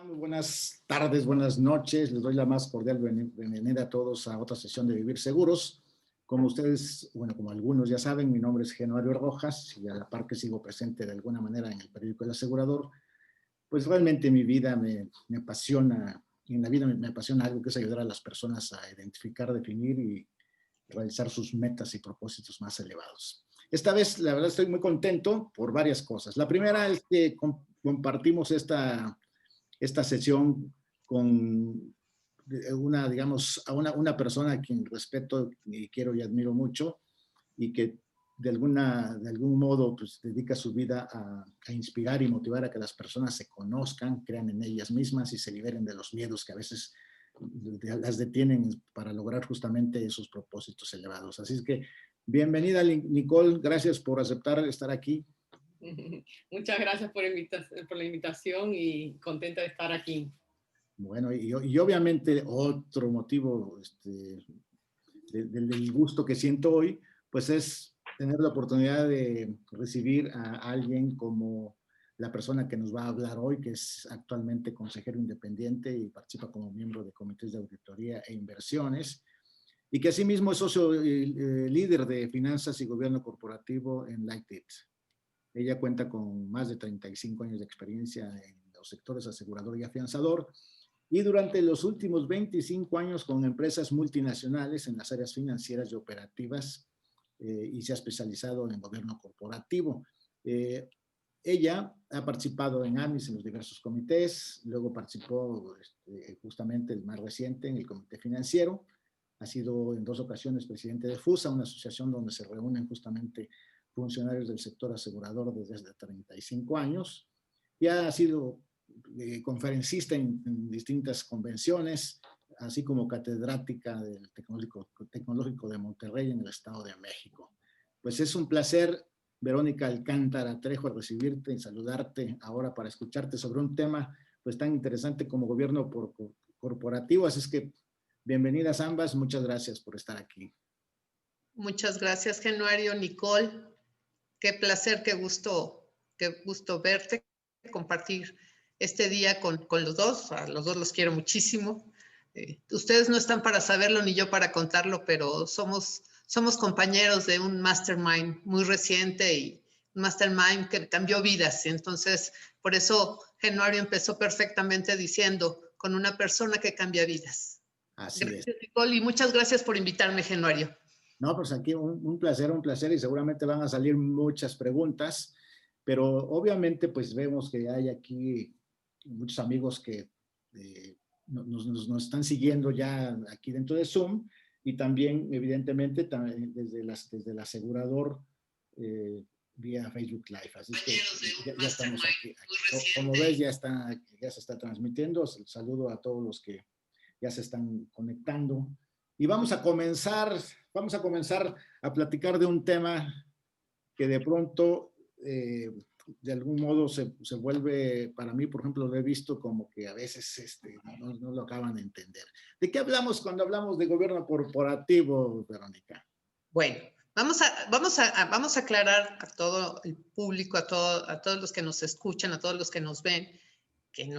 Muy buenas tardes, buenas noches. Les doy la más cordial bienvenida a todos a otra sesión de Vivir Seguros. Como ustedes, bueno, como algunos ya saben, mi nombre es Genoario Rojas y a la par que sigo presente de alguna manera en el periódico El Asegurador, pues realmente mi vida me apasiona, y en la vida me apasiona algo que es ayudar a las personas a identificar, definir y realizar sus metas y propósitos más elevados. Esta vez, la verdad, estoy muy contento por varias cosas. La primera es que compartimos esta sesión con una, digamos, a una persona a quien respeto y quiero y admiro mucho y que de algún modo pues, dedica su vida a inspirar y motivar a que las personas se conozcan, crean en ellas mismas y se liberen de los miedos que a veces las detienen para lograr justamente esos propósitos elevados. Así es que bienvenida, Nicole, gracias por aceptar estar aquí. Muchas gracias por la invitación y contenta de estar aquí. Bueno, y obviamente otro motivo del gusto que siento hoy, pues es tener la oportunidad de recibir a alguien como la persona que nos va a hablar hoy, que es actualmente consejero independiente y participa como miembro de comités de auditoría e inversiones, y que asimismo es socio líder de finanzas y gobierno corporativo en Lightit. Ella cuenta con más de 35 años de experiencia en los sectores asegurador y afianzador, y durante los últimos 25 años con empresas multinacionales en las áreas financieras y operativas, y se ha especializado en gobierno corporativo. Ella ha participado en AMIS en los diversos comités, luego participó justamente el más reciente en el comité financiero, ha sido en 2 ocasiones presidente de FUSA, una asociación donde se reúnen justamente funcionarios del sector asegurador desde hace 35 años, y ha sido conferencista en distintas convenciones, así como catedrática del Tecnológico de Monterrey en el Estado de México. Pues es un placer, Verónica Alcántara Trejo, recibirte y saludarte ahora para escucharte sobre un tema pues tan interesante como gobierno corporativo. Así es que bienvenidas ambas, muchas gracias por estar aquí. Muchas gracias, Genoario, Nicole. Qué placer, qué gusto verte, compartir este día con los dos. A los dos los quiero muchísimo. Ustedes no están para saberlo ni yo para contarlo, pero somos compañeros de un mastermind muy reciente y un mastermind que cambió vidas. Entonces, por eso Genoario empezó perfectamente diciendo, con una persona que cambia vidas. Así gracias, es. Nicole, y muchas gracias por invitarme, Genoario. No, pues aquí un placer y seguramente van a salir muchas preguntas, pero obviamente pues vemos que hay aquí muchos amigos que nos están siguiendo ya aquí dentro de Zoom y también evidentemente desde el asegurador vía Facebook Live. Así es que ya estamos aquí. Como ves, ya se está transmitiendo. Saludo a todos los que ya se están conectando. Y vamos a comenzar a platicar de un tema que de pronto, de algún modo, se vuelve, para mí, por ejemplo, lo he visto como que a veces no lo acaban de entender. ¿De qué hablamos cuando hablamos de gobierno corporativo, Verónica? Bueno, vamos a aclarar a todo el público, a todos los que nos escuchan, a todos los que nos ven, que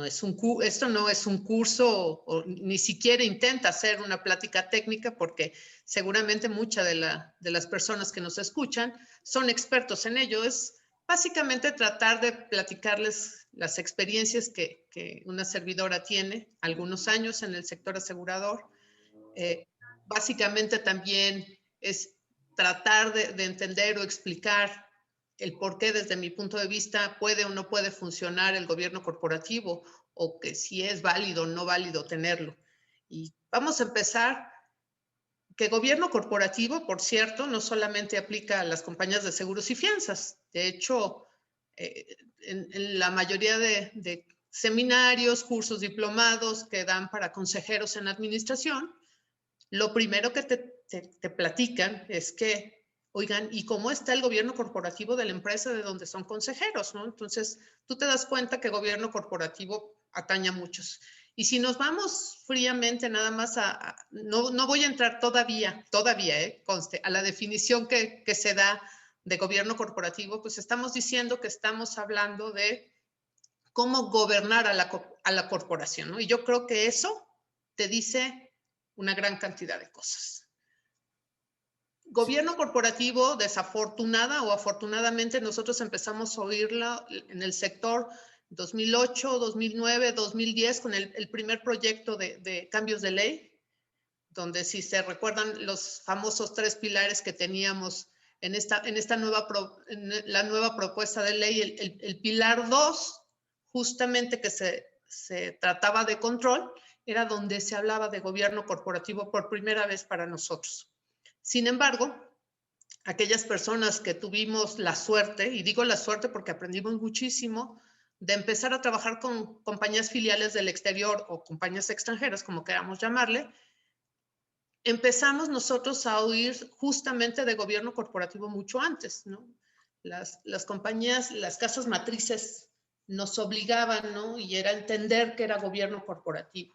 esto no es un curso o ni siquiera intenta hacer una plática técnica, porque seguramente muchas de las personas que nos escuchan son expertos en ello. Es básicamente tratar de platicarles las experiencias que una servidora tiene, algunos años en el sector asegurador. Básicamente también es tratar de entender o explicar el por qué desde mi punto de vista puede o no puede funcionar el gobierno corporativo, o que si es válido o no válido tenerlo. Y vamos a empezar que gobierno corporativo, por cierto, no solamente aplica a las compañías de seguros y fianzas. De hecho, en la mayoría de seminarios, cursos, diplomados que dan para consejeros en administración, lo primero que te platican es que, oigan, ¿y cómo está el gobierno corporativo de la empresa de donde son consejeros, ¿no? Entonces, tú te das cuenta que gobierno corporativo atañe a muchos. Y si nos vamos fríamente nada más no voy a entrar todavía, conste, a la definición que se da de gobierno corporativo, pues estamos diciendo que estamos hablando de cómo gobernar a la corporación, ¿no? Y yo creo que eso te dice una gran cantidad de cosas. Gobierno corporativo, desafortunada o afortunadamente, nosotros empezamos a oírla en el sector 2008, 2009, 2010, con el primer proyecto de cambios de ley, donde si se recuerdan los famosos 3 pilares que teníamos en la nueva propuesta de ley, el pilar 2, justamente que se trataba de control, era donde se hablaba de gobierno corporativo por primera vez para nosotros. Sin embargo, aquellas personas que tuvimos la suerte, y digo la suerte porque aprendimos muchísimo, de empezar a trabajar con compañías filiales del exterior o compañías extranjeras, como queramos llamarle, empezamos nosotros a oír justamente de gobierno corporativo mucho antes, ¿no? Las compañías, las casas matrices nos obligaban, ¿no? Y era entender que era gobierno corporativo.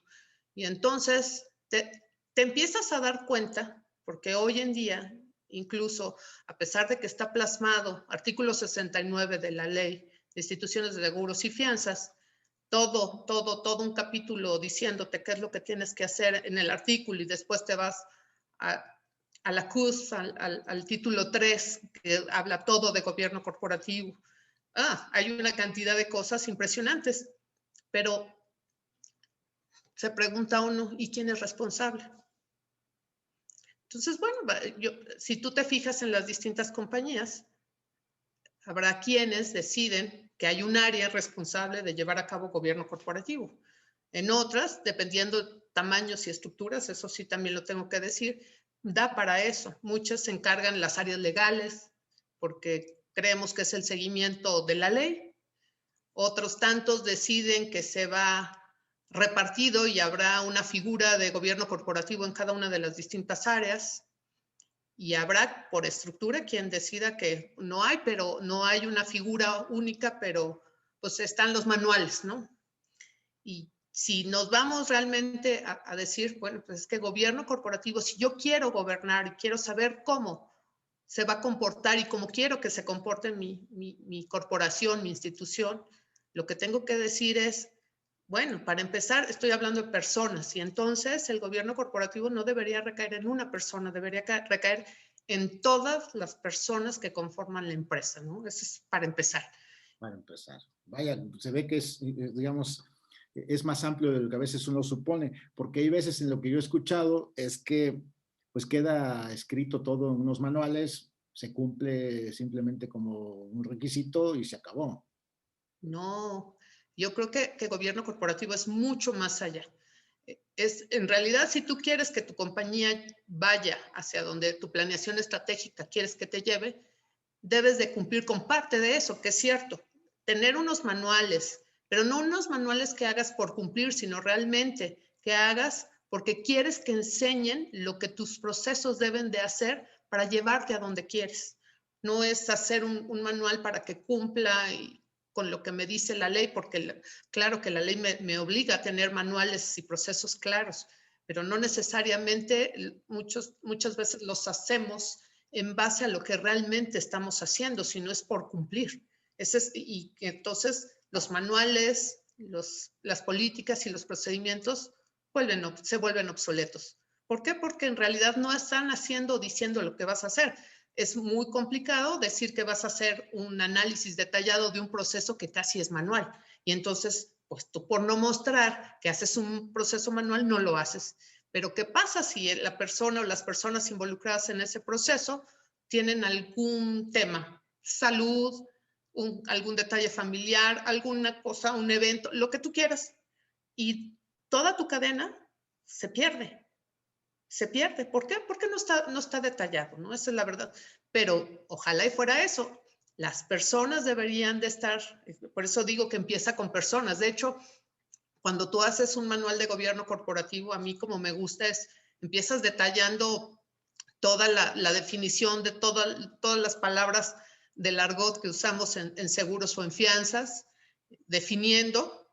Y entonces te empiezas a dar cuenta, porque hoy en día, incluso a pesar de que está plasmado artículo 69 de la Ley de Instituciones de Seguros y Fianzas, todo un capítulo diciéndote qué es lo que tienes que hacer en el artículo, y después te vas a la CUS, al título 3, que habla todo de gobierno corporativo. Hay una cantidad de cosas impresionantes, pero se pregunta uno, ¿y quién es responsable? Entonces, bueno, si tú te fijas en las distintas compañías, habrá quienes deciden que hay un área responsable de llevar a cabo gobierno corporativo. En otras, dependiendo tamaños y estructuras, eso sí también lo tengo que decir, da para eso. Muchas se encargan las áreas legales, porque creemos que es el seguimiento de la ley. Otros tantos deciden que se va repartido y habrá una figura de gobierno corporativo en cada una de las distintas áreas. Y habrá por estructura quien decida que no hay, pero no hay una figura única, pero pues están los manuales, ¿no? Y si nos vamos realmente a decir, bueno, pues es que gobierno corporativo, si yo quiero gobernar y quiero saber cómo se va a comportar y cómo quiero que se comporte mi corporación, mi institución, lo que tengo que decir es, bueno, para empezar, estoy hablando de personas, y entonces el gobierno corporativo no debería recaer en una persona, debería recaer en todas las personas que conforman la empresa, ¿no? Eso es para empezar. Para empezar. Vaya, se ve que es, digamos, es más amplio de lo que a veces uno supone, porque hay veces en lo que yo he escuchado es que pues queda escrito todo en unos manuales, se cumple simplemente como un requisito y se acabó. No, yo creo que gobierno corporativo es mucho más allá. En realidad, si tú quieres que tu compañía vaya hacia donde tu planeación estratégica quieres que te lleve, debes de cumplir con parte de eso, que es cierto. Tener unos manuales, pero no unos manuales que hagas por cumplir, sino realmente que hagas porque quieres que enseñen lo que tus procesos deben de hacer para llevarte a donde quieres. No es hacer un manual para que cumpla con lo que me dice la ley, porque claro que la ley me obliga a tener manuales y procesos claros, pero no necesariamente muchas veces los hacemos en base a lo que realmente estamos haciendo, sino es por cumplir. Y entonces los manuales, las políticas y los procedimientos se vuelven obsoletos. ¿Por qué? Porque en realidad no están haciendo o diciendo lo que vas a hacer. Es muy complicado decir que vas a hacer un análisis detallado de un proceso que casi es manual. Y entonces, pues tú por no mostrar que haces un proceso manual, no lo haces. Pero ¿qué pasa si la persona o las personas involucradas en ese proceso tienen algún tema? Salud, algún detalle familiar, alguna cosa, un evento, lo que tú quieras. Y toda tu cadena se pierde. Se pierde. ¿Por qué? Porque no está detallado, ¿no? Esa es la verdad. Pero ojalá y fuera eso. Las personas deberían de estar, por eso digo que empieza con personas. De hecho, cuando tú haces un manual de gobierno corporativo, a mí como me gusta es, empiezas detallando toda la definición de todas las palabras del argot que usamos en seguros o en fianzas, definiendo.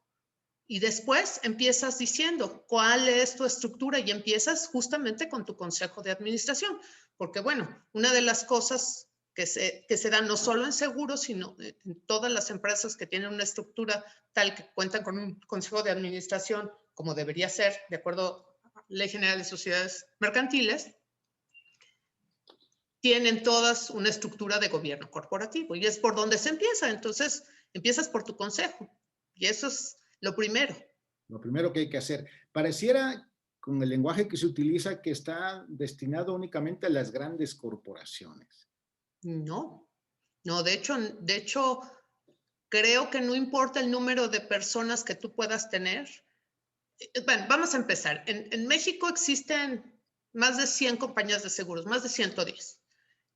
Y después empiezas diciendo cuál es tu estructura y empiezas justamente con tu consejo de administración. Porque bueno, una de las cosas que se da no solo en seguros, sino en todas las empresas que tienen una estructura tal que cuentan con un consejo de administración, como debería ser, de acuerdo a la Ley General de Sociedades Mercantiles, tienen todas una estructura de gobierno corporativo y es por donde se empieza. Entonces, empiezas por tu consejo y eso es lo primero. Lo primero que hay que hacer. Pareciera, con el lenguaje que se utiliza, que está destinado únicamente a las grandes corporaciones. No, de hecho, creo que no importa el número de personas que tú puedas tener. Bueno, vamos a empezar. En México existen más de 100 compañías de seguros, más de 110.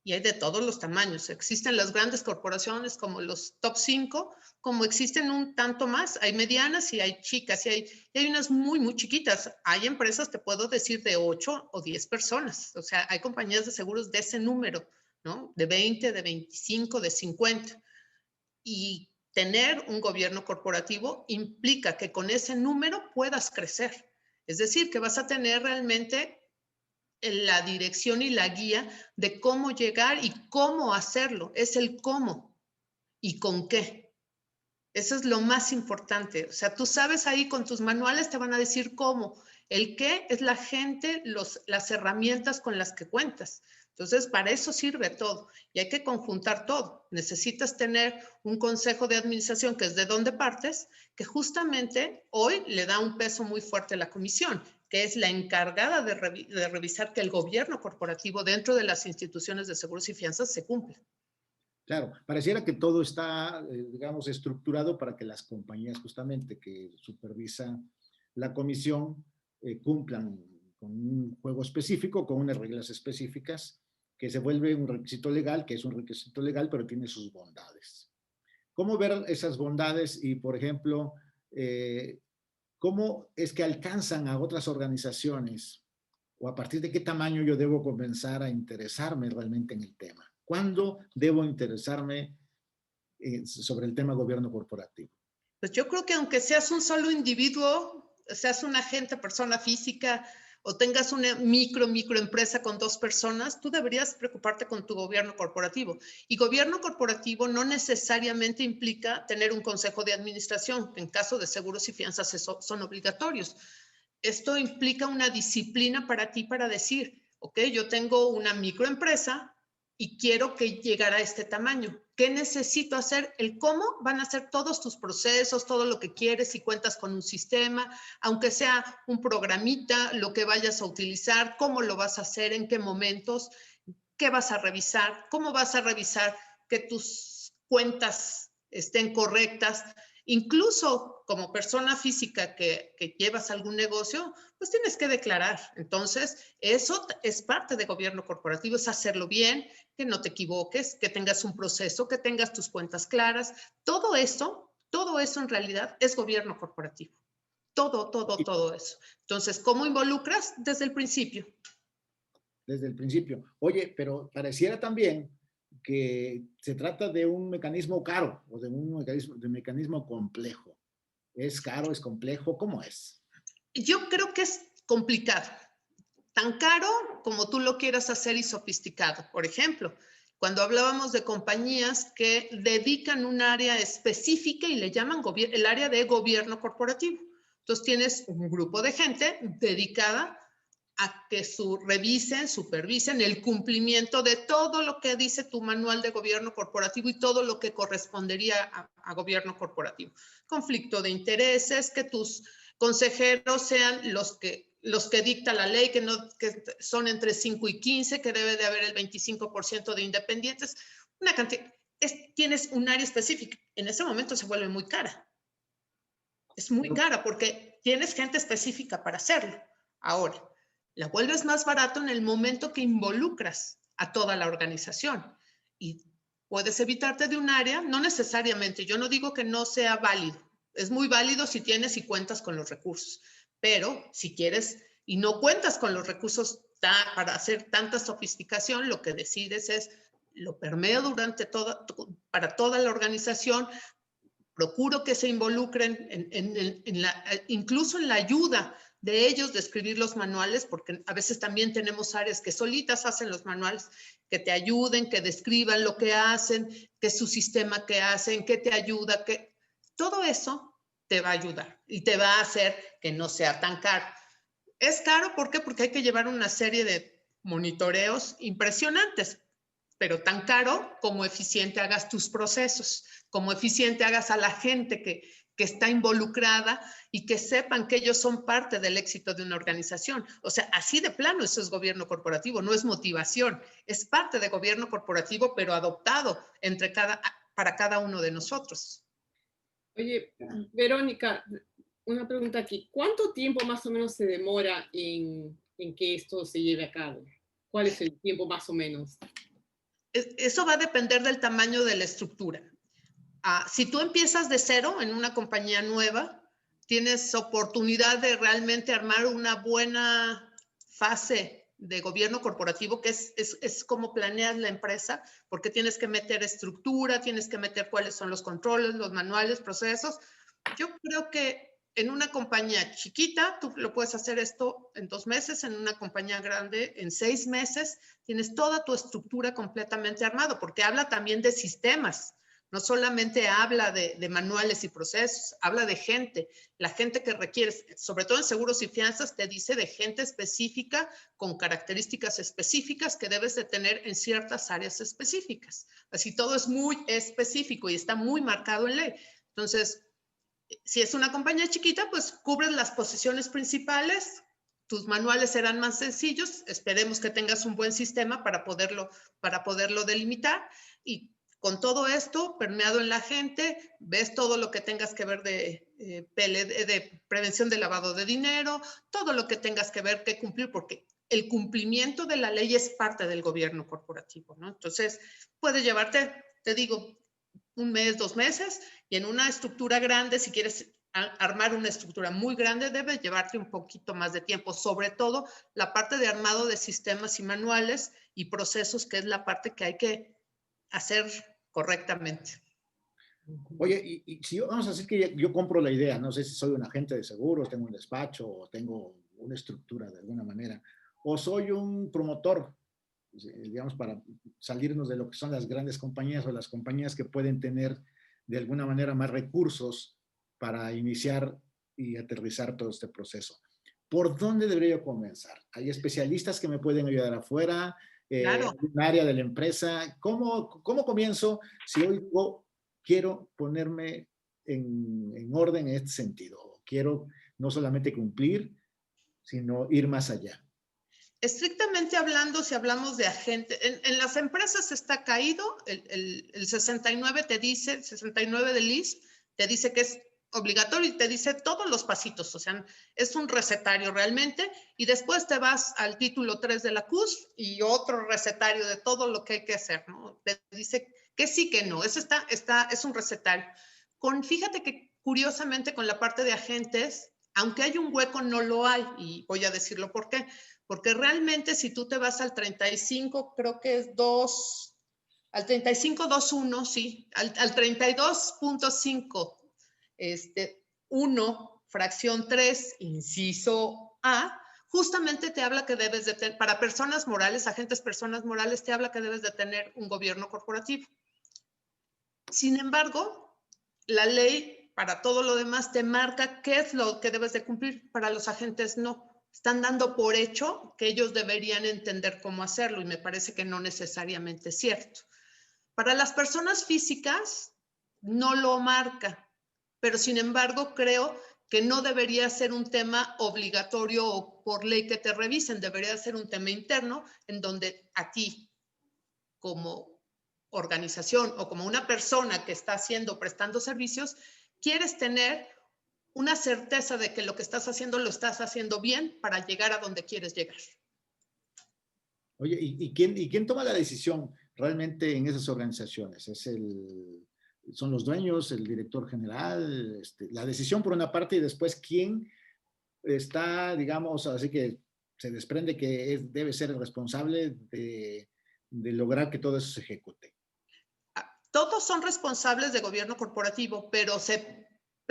Y hay de todos los tamaños. Existen las grandes corporaciones como los top 5, como existen un tanto más. Hay medianas y hay chicas y hay unas muy, muy chiquitas. Hay empresas, te puedo decir, de 8 o 10 personas. O sea, hay compañías de seguros de ese número, ¿no? De 20, de 25, de 50. Y tener un gobierno corporativo implica que con ese número puedas crecer. Es decir, que vas a tener realmente la dirección y la guía de cómo llegar y cómo hacerlo. Es el cómo y con qué. Eso es lo más importante. O sea, tú sabes ahí con tus manuales te van a decir cómo. El qué es la gente, las herramientas con las que cuentas. Entonces, para eso sirve todo y hay que conjuntar todo. Necesitas tener un consejo de administración que es de donde partes, que justamente hoy le da un peso muy fuerte a la comisión, que es la encargada de revisar que el gobierno corporativo dentro de las instituciones de seguros y fianzas se cumpla. Claro, pareciera que todo está, digamos, estructurado para que las compañías justamente que supervisa la comisión cumplan con un juego específico, con unas reglas específicas, que se vuelve un requisito legal, que es un requisito legal, pero tiene sus bondades. ¿Cómo ver esas bondades y, por ejemplo, cómo es que alcanzan a otras organizaciones o a partir de qué tamaño yo debo comenzar a interesarme realmente en el tema? ¿Cuándo debo interesarme sobre el tema gobierno corporativo? Pues yo creo que aunque seas un solo individuo, seas un agente, persona física, o tengas una microempresa con 2 personas, tú deberías preocuparte con tu gobierno corporativo. Y gobierno corporativo no necesariamente implica tener un consejo de administración. En caso de seguros y fianzas son obligatorios. Esto implica una disciplina para ti para decir, ok, yo tengo una microempresa y quiero que llegara a este tamaño. ¿Qué necesito hacer? El cómo van a ser todos tus procesos, todo lo que quieres, si cuentas con un sistema, aunque sea un programita, lo que vayas a utilizar, cómo lo vas a hacer, en qué momentos, qué vas a revisar, cómo vas a revisar que tus cuentas estén correctas. Incluso como persona física que llevas algún negocio, pues tienes que declarar. Entonces, eso es parte de gobierno corporativo, es hacerlo bien, que no te equivoques, que tengas un proceso, que tengas tus cuentas claras. Todo eso en realidad es gobierno corporativo. Todo eso. Entonces, ¿cómo involucras? Desde el principio. Desde el principio. Oye, pero pareciera también que se trata de un mecanismo caro o de un mecanismo complejo. ¿Es caro, es complejo? ¿Cómo es? Yo creo que es complicado. Tan caro como tú lo quieras hacer y sofisticado. Por ejemplo, cuando hablábamos de compañías que dedican un área específica y le llaman el área de gobierno corporativo. Entonces tienes un grupo de gente dedicada a que revisen, supervisen el cumplimiento de todo lo que dice tu manual de gobierno corporativo y todo lo que correspondería a gobierno corporativo. Conflicto de intereses, que tus consejeros sean los que dicta la ley, que son entre 5 y 15, que debe de haber el 25% de independientes. Una cantidad. Tienes un área específica. En ese momento se vuelve muy cara. Es muy cara porque tienes gente específica para hacerlo. Ahora, la vuelves más barato en el momento que involucras a toda la organización y puedes evitarte de un área, no necesariamente, yo no digo que no sea válido, es muy válido si tienes y cuentas con los recursos, pero si quieres y no cuentas con los recursos para hacer tanta sofisticación, lo que decides es, lo permeo para toda la organización, procuro que se involucren incluso en la ayuda de ellos, de escribir los manuales, porque a veces también tenemos áreas que solitas hacen los manuales, que te ayuden, que describan lo que hacen, qué es su sistema que hacen, qué te ayuda, que todo eso te va a ayudar y te va a hacer que no sea tan caro. ¿Es caro? ¿Por qué? Porque hay que llevar una serie de monitoreos impresionantes, pero tan caro como eficiente hagas tus procesos, como eficiente hagas a la gente que está involucrada y que sepan que ellos son parte del éxito de una organización. O sea, así de plano, eso es gobierno corporativo, no es motivación, es parte de gobierno corporativo, pero adoptado para cada uno de nosotros. Oye, Verónica, una pregunta aquí. ¿Cuánto tiempo más o menos se demora en que esto se lleve a cabo? ¿Cuál es el tiempo más o menos? Eso va a depender del tamaño de la estructura. Si tú empiezas de cero en una compañía nueva, tienes oportunidad de realmente armar una buena fase de gobierno corporativo, que es como planeas la empresa, porque tienes que meter estructura, tienes que meter cuáles son los controles, los manuales, procesos. Yo creo que en una compañía chiquita, tú lo puedes hacer esto en 2 meses, en una compañía grande, en 6 meses, tienes toda tu estructura completamente armado, porque habla también de sistemas. No solamente habla de manuales y procesos, habla de gente. La gente que requieres, sobre todo en seguros y fianzas, te dice de gente específica con características específicas que debes de tener en ciertas áreas específicas. Así todo es muy específico y está muy marcado en ley. Entonces, si es una compañía chiquita, pues cubres las posiciones principales, tus manuales serán más sencillos, esperemos que tengas un buen sistema para poderlo delimitar y con todo esto permeado en la gente, ves todo lo que tengas que ver de prevención de lavado de dinero, todo lo que tengas que ver que cumplir, porque el cumplimiento de la ley es parte del gobierno corporativo, ¿no? Entonces, puede llevarte, te digo, 1 mes, 2 meses, y en una estructura grande, si quieres armar una estructura muy grande, debe llevarte un poquito más de tiempo, sobre todo la parte de armado de sistemas y manuales y procesos, que es la parte que hay que hacer correctamente. Oye, y si vamos a decir que yo compro la idea, no sé si soy un agente de seguros, tengo un despacho o tengo una estructura de alguna manera, o soy un promotor, digamos, para salirnos de lo que son las grandes compañías o las compañías que pueden tener de alguna manera más recursos para iniciar y aterrizar todo este proceso. ¿Por dónde debería yo comenzar? ¿Hay especialistas que me pueden ayudar afuera? Claro. ¿Un área de la empresa? ¿Cómo comienzo si hoy quiero ponerme en orden en este sentido? Quiero no solamente cumplir, sino ir más allá. Estrictamente hablando, si hablamos de agente, en las empresas está caído, el 69 te dice, el 69 del ISS te dice que es obligatorio y te dice todos los pasitos, o sea, es un recetario realmente, y después te vas al título 3 de la CUS y otro recetario de todo lo que hay que hacer, ¿no? Te dice que sí, que no, eso es un recetario. Fíjate que curiosamente con la parte de agentes, aunque hay un hueco, no lo hay, y voy a decirlo por qué. Porque realmente si tú te vas al 35, creo que es 2, al 35.2.1, sí, al 32.5, 1, fracción 3, inciso A, justamente te habla que debes de tener, para personas morales, agentes personas morales, te habla que debes de tener un gobierno corporativo. Sin embargo, la ley para todo lo demás te marca qué es lo que debes de cumplir, para los agentes no. Están dando por hecho que ellos deberían entender cómo hacerlo y me parece que no necesariamente es cierto. Para las personas físicas no lo marca, pero sin embargo creo que no debería ser un tema obligatorio o por ley que te revisen, debería ser un tema interno en donde a ti como organización o como una persona que está prestando servicios, quieres tener una certeza de que lo que estás haciendo lo estás haciendo bien para llegar a donde quieres llegar. Oye, ¿y quién toma la decisión realmente en esas organizaciones? ¿Son los dueños, el director general? La decisión por una parte y después quién está, digamos, así que se desprende que debe ser el responsable de lograr que todo eso se ejecute. Todos son responsables de gobierno corporativo, pero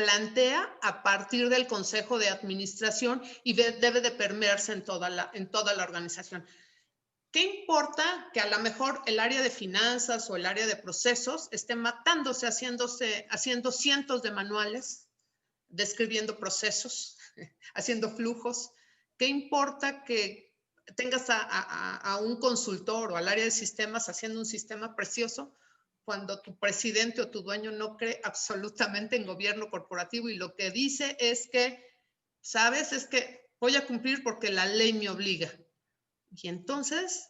plantea a partir del Consejo de Administración y debe de permearse en toda la organización. ¿Qué importa que a lo mejor el área de finanzas o el área de procesos esté matándose haciendo cientos de manuales, describiendo procesos, haciendo flujos? ¿Qué importa que tengas a un consultor o al área de sistemas haciendo un sistema precioso cuando tu presidente o tu dueño no cree absolutamente en gobierno corporativo y lo que dice es que, ¿sabes? Es que voy a cumplir porque la ley me obliga. Y entonces,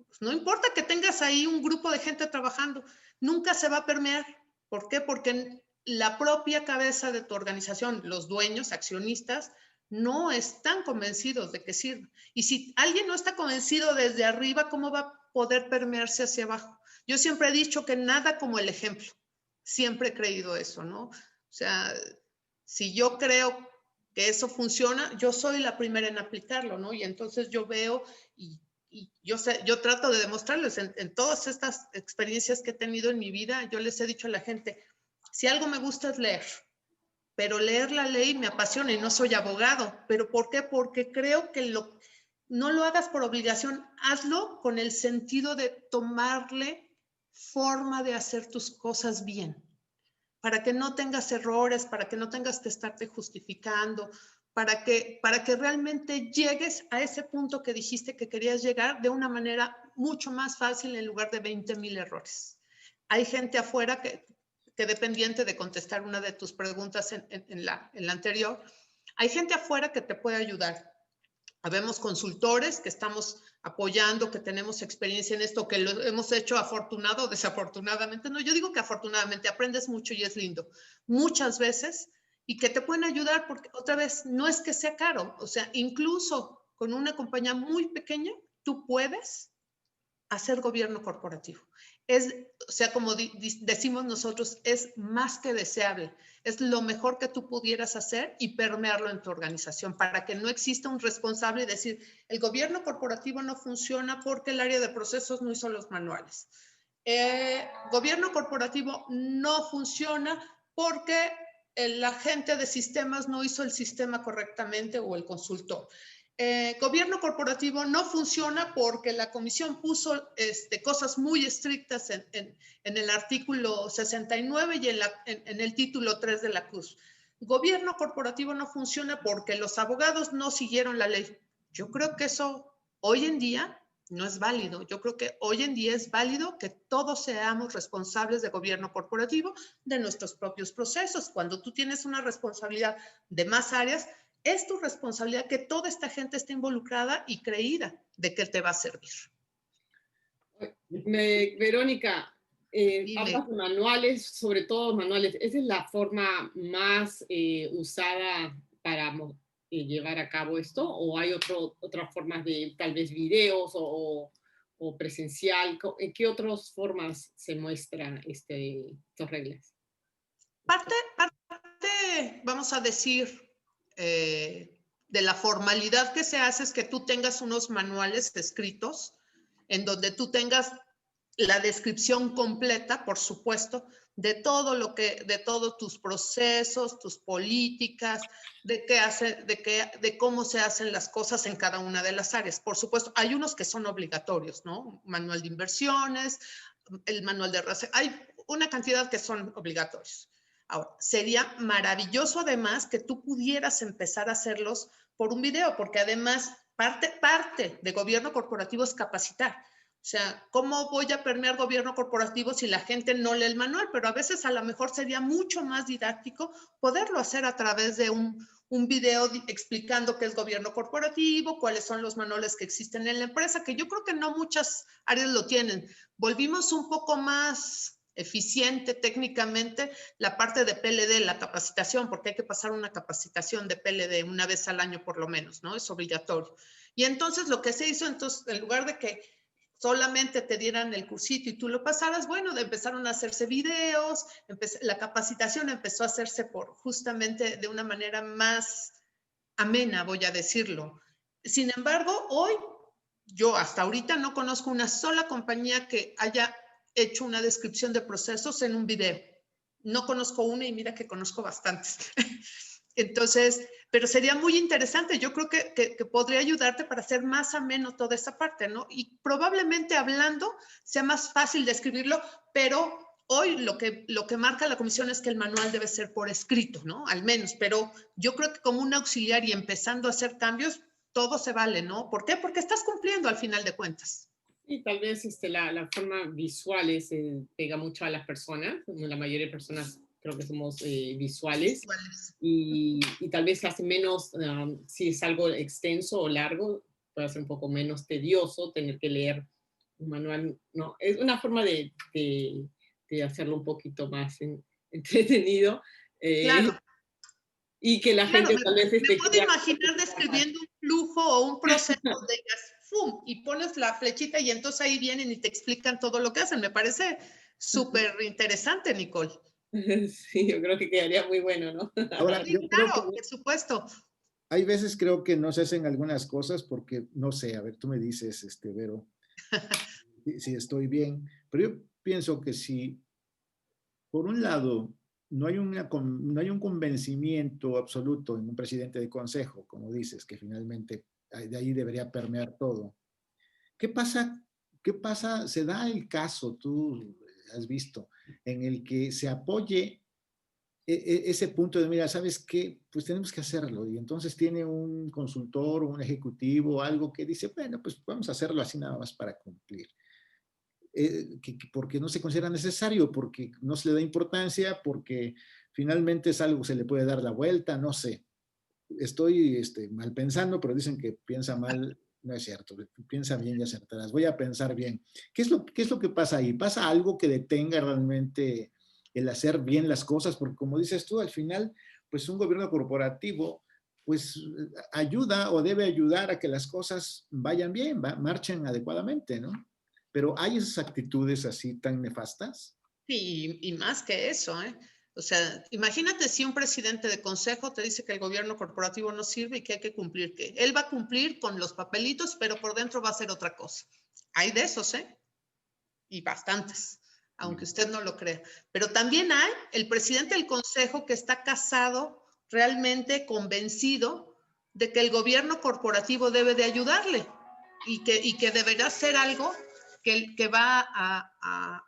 pues no importa que tengas ahí un grupo de gente trabajando, nunca se va a permear. ¿Por qué? Porque la propia cabeza de tu organización, los dueños, accionistas, no están convencidos de que sirva. Y si alguien no está convencido desde arriba, ¿cómo va a poder permearse hacia abajo? Yo siempre he dicho que nada como el ejemplo. Siempre he creído eso, ¿no? O sea, si yo creo que eso funciona, yo soy la primera en aplicarlo, ¿no? Y entonces yo veo y yo trato de demostrarles en todas estas experiencias que he tenido en mi vida, yo les he dicho a la gente, si algo me gusta es leer, pero leer la ley me apasiona y no soy abogado. ¿Pero por qué? Porque creo que no lo hagas por obligación, hazlo con el sentido de tomarle forma de hacer tus cosas bien, para que no tengas errores, para que no tengas que estarte justificando, para que realmente llegues a ese punto que dijiste que querías llegar de una manera mucho más fácil en lugar de 20,000 errores. Hay gente afuera que dependiente de contestar una de tus preguntas en la anterior, hay gente afuera que te puede ayudar. Habemos consultores que estamos apoyando, que tenemos experiencia en esto, que lo hemos hecho afortunado o desafortunadamente. No, yo digo que afortunadamente aprendes mucho y es lindo. Muchas veces, y que te pueden ayudar porque, otra vez, no es que sea caro. O sea, incluso con una compañía muy pequeña, tú puedes hacer gobierno corporativo. O sea, como decimos nosotros, es más que deseable. Es lo mejor que tú pudieras hacer y permearlo en tu organización para que no exista un responsable y decir, el gobierno corporativo no funciona porque el área de procesos no hizo los manuales. Gobierno corporativo no funciona porque el agente de sistemas no hizo el sistema correctamente o el consultor. Gobierno corporativo no funciona porque la comisión puso cosas muy estrictas en el artículo 69 y en el título 3 de la CUS. Gobierno corporativo no funciona porque los abogados no siguieron la ley. Yo creo que eso hoy en día no es válido. Yo creo que hoy en día es válido que todos seamos responsables de gobierno corporativo, de nuestros propios procesos. Cuando tú tienes una responsabilidad de más áreas, es tu responsabilidad que toda esta gente esté involucrada y creída de que te va a servir. Verónica, hablas de manuales, sobre todo manuales. ¿Esa es la forma más usada para llevar a cabo esto? ¿O hay otras formas de tal vez videos o presencial? ¿En qué otras formas se muestran estas reglas? Parte, vamos a decir, de la formalidad que se hace es que tú tengas unos manuales escritos en donde tú tengas la descripción completa, por supuesto, de todos tus procesos, tus políticas, de cómo se hacen las cosas en cada una de las áreas. Por supuesto, hay unos que son obligatorios, ¿no? Manual de inversiones, el manual de hay una cantidad que son obligatorios. Ahora, sería maravilloso además que tú pudieras empezar a hacerlos por un video, porque además parte de gobierno corporativo es capacitar. O sea, ¿cómo voy a permear gobierno corporativo si la gente no lee el manual? Pero a veces a lo mejor sería mucho más didáctico poderlo hacer a través de un video explicando qué es gobierno corporativo, cuáles son los manuales que existen en la empresa, que yo creo que no muchas áreas lo tienen. Volvimos un poco más eficiente técnicamente la parte de PLD, la capacitación, porque hay que pasar una capacitación de PLD una vez al año por lo menos, ¿no? Es obligatorio. Y entonces lo que se hizo, entonces, en lugar de que solamente te dieran el cursito y tú lo pasaras, bueno, empezaron a hacerse videos, la capacitación empezó a hacerse justamente de una manera más amena, voy a decirlo. Sin embargo, hoy, yo hasta ahorita no conozco una sola compañía que haya hecho una descripción de procesos en un video. no conozco una y mira que conozco bastantes. Entonces, pero sería muy interesante. Yo creo que podría ayudarte para hacer más ameno toda esta parte, ¿no? Y probablemente hablando sea más fácil de escribirlo, pero hoy lo que marca la comisión es que el manual debe ser por escrito, ¿no? Al menos, pero yo creo que como un auxiliar y empezando a hacer cambios, todo se vale, ¿no? ¿Por qué? Porque estás cumpliendo al final de cuentas. Y tal vez la forma visual pega mucho a las personas. La mayoría de personas creo que somos visuales. Y tal vez hace menos, si es algo extenso o largo, puede ser un poco menos tedioso tener que leer un manual. No, es una forma de hacerlo un poquito más entretenido. Claro. Y que la Claro, gente tal vez me puedo imaginar describiendo un flujo o un proceso de gas, ¡fum! Y pones la flechita y entonces ahí vienen y te explican todo lo que hacen. Me parece súper interesante, Nicole. Sí, yo creo que quedaría muy bueno, ¿no? Ahora, Sí, yo creo que claro, por supuesto. hay veces creo que no se hacen algunas cosas porque, no sé, a ver, tú me dices, Vero, si estoy bien, pero yo pienso que si, por un lado, no hay un convencimiento absoluto en un presidente de consejo, como dices, que finalmente de ahí debería permear todo. ¿Qué pasa? ¿Qué pasa? Se da el caso, tú has visto, en el que se apoye ese punto de, mira, ¿sabes qué? Pues tenemos que hacerlo. Y entonces tiene un consultor, un ejecutivo, algo que dice, bueno, pues vamos a hacerlo así nada más para cumplir. Porque no se considera necesario, porque no se le da importancia, porque finalmente es algo que se le puede dar la vuelta, no sé. Estoy mal pensando, pero dicen que piensa mal, no es cierto, piensa bien y acertarás. Voy a pensar bien. ¿Qué es lo que pasa ahí? ¿Pasa algo que detenga realmente el hacer bien las cosas? Porque como dices tú, al final, pues un gobierno corporativo, pues ayuda o debe ayudar a que las cosas vayan bien, marchen adecuadamente, ¿no? Pero hay esas actitudes así tan nefastas. Sí, y más que eso, ¿eh? O sea, imagínate si un presidente de consejo te dice que el gobierno corporativo no sirve y que hay que cumplir, que él va a cumplir con los papelitos, pero por dentro va a hacer otra cosa. Hay de esos, ¿eh? Y bastantes, aunque usted no lo crea. Pero también hay el presidente del consejo que está casado, realmente convencido de que el gobierno corporativo debe de ayudarle y que deberá ser algo que va a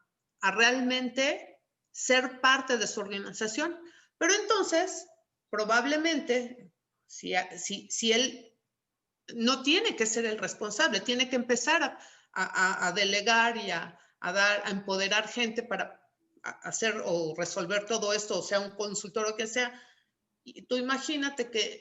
realmente ser parte de su organización. Pero entonces, probablemente, si él no tiene que ser el responsable, tiene que empezar a delegar y a empoderar gente para hacer o resolver todo esto, o sea, un consultor o que sea. Y tú imagínate que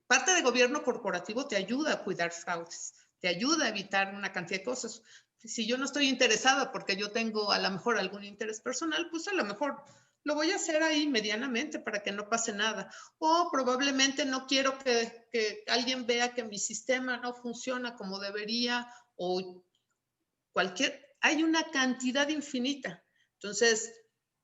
parte de gobierno corporativo te ayuda a cuidar fraudes, te ayuda a evitar una cantidad de cosas. Si yo no estoy interesada porque yo tengo a lo mejor algún interés personal, pues a lo mejor lo voy a hacer ahí medianamente para que no pase nada. O probablemente no quiero que alguien vea que mi sistema no funciona como debería o hay una cantidad infinita. Entonces,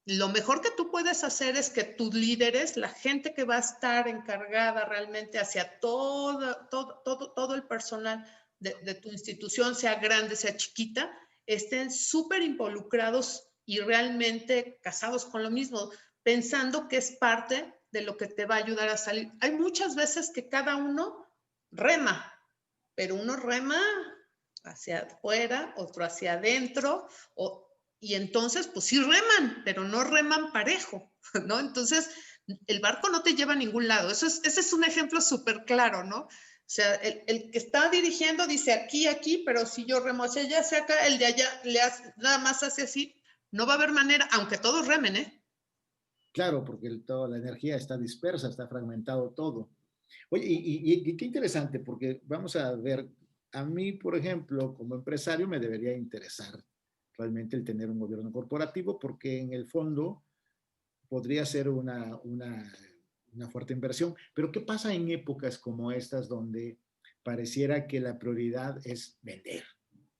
lo mejor que tú puedes hacer es que tus líderes, la gente que va a estar encargada realmente hacia todo el personal de tu institución, sea grande, sea chiquita, estén súper involucrados y realmente casados con lo mismo, pensando que es parte de lo que te va a ayudar a salir. Hay muchas veces que cada uno rema, pero uno rema hacia afuera, otro hacia adentro, y entonces pues sí reman, pero no reman parejo, ¿no? Entonces el barco no te lleva a ningún lado. Ese es un ejemplo súper claro, ¿no? O sea, el que está dirigiendo dice aquí, aquí, pero si yo remo hacia allá, hacia acá, el de allá nada más hace así, no va a haber manera, aunque todos remen, ¿eh? Claro, porque toda la energía está dispersa, está fragmentado todo. Oye, y qué interesante, porque vamos a ver, a mí, por ejemplo, como empresario, me debería interesar realmente el tener un gobierno corporativo, porque en el fondo podría ser una fuerte inversión. Pero ¿qué pasa en épocas como estas donde pareciera que la prioridad es vender?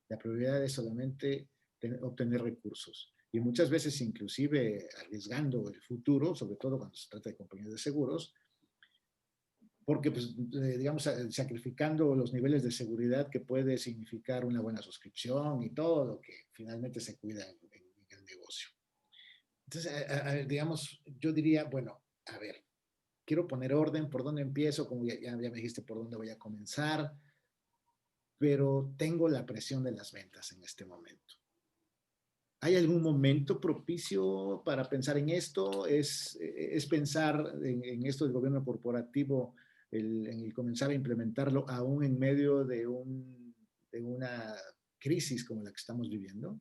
La prioridad es solamente obtener recursos. Y muchas veces, inclusive arriesgando el futuro, sobre todo cuando se trata de compañías de seguros, porque, pues, digamos, sacrificando los niveles de seguridad que puede significar una buena suscripción y todo lo que finalmente se cuida en el negocio. Entonces, digamos, yo diría, bueno, a ver, quiero poner orden, ¿por dónde empiezo? Como ya me dijiste por dónde voy a comenzar, pero tengo la presión de las ventas en este momento. ¿Hay algún momento propicio para pensar en esto? ¿Es pensar en esto del gobierno corporativo, en el comenzar a implementarlo aún en medio de una crisis como la que estamos viviendo?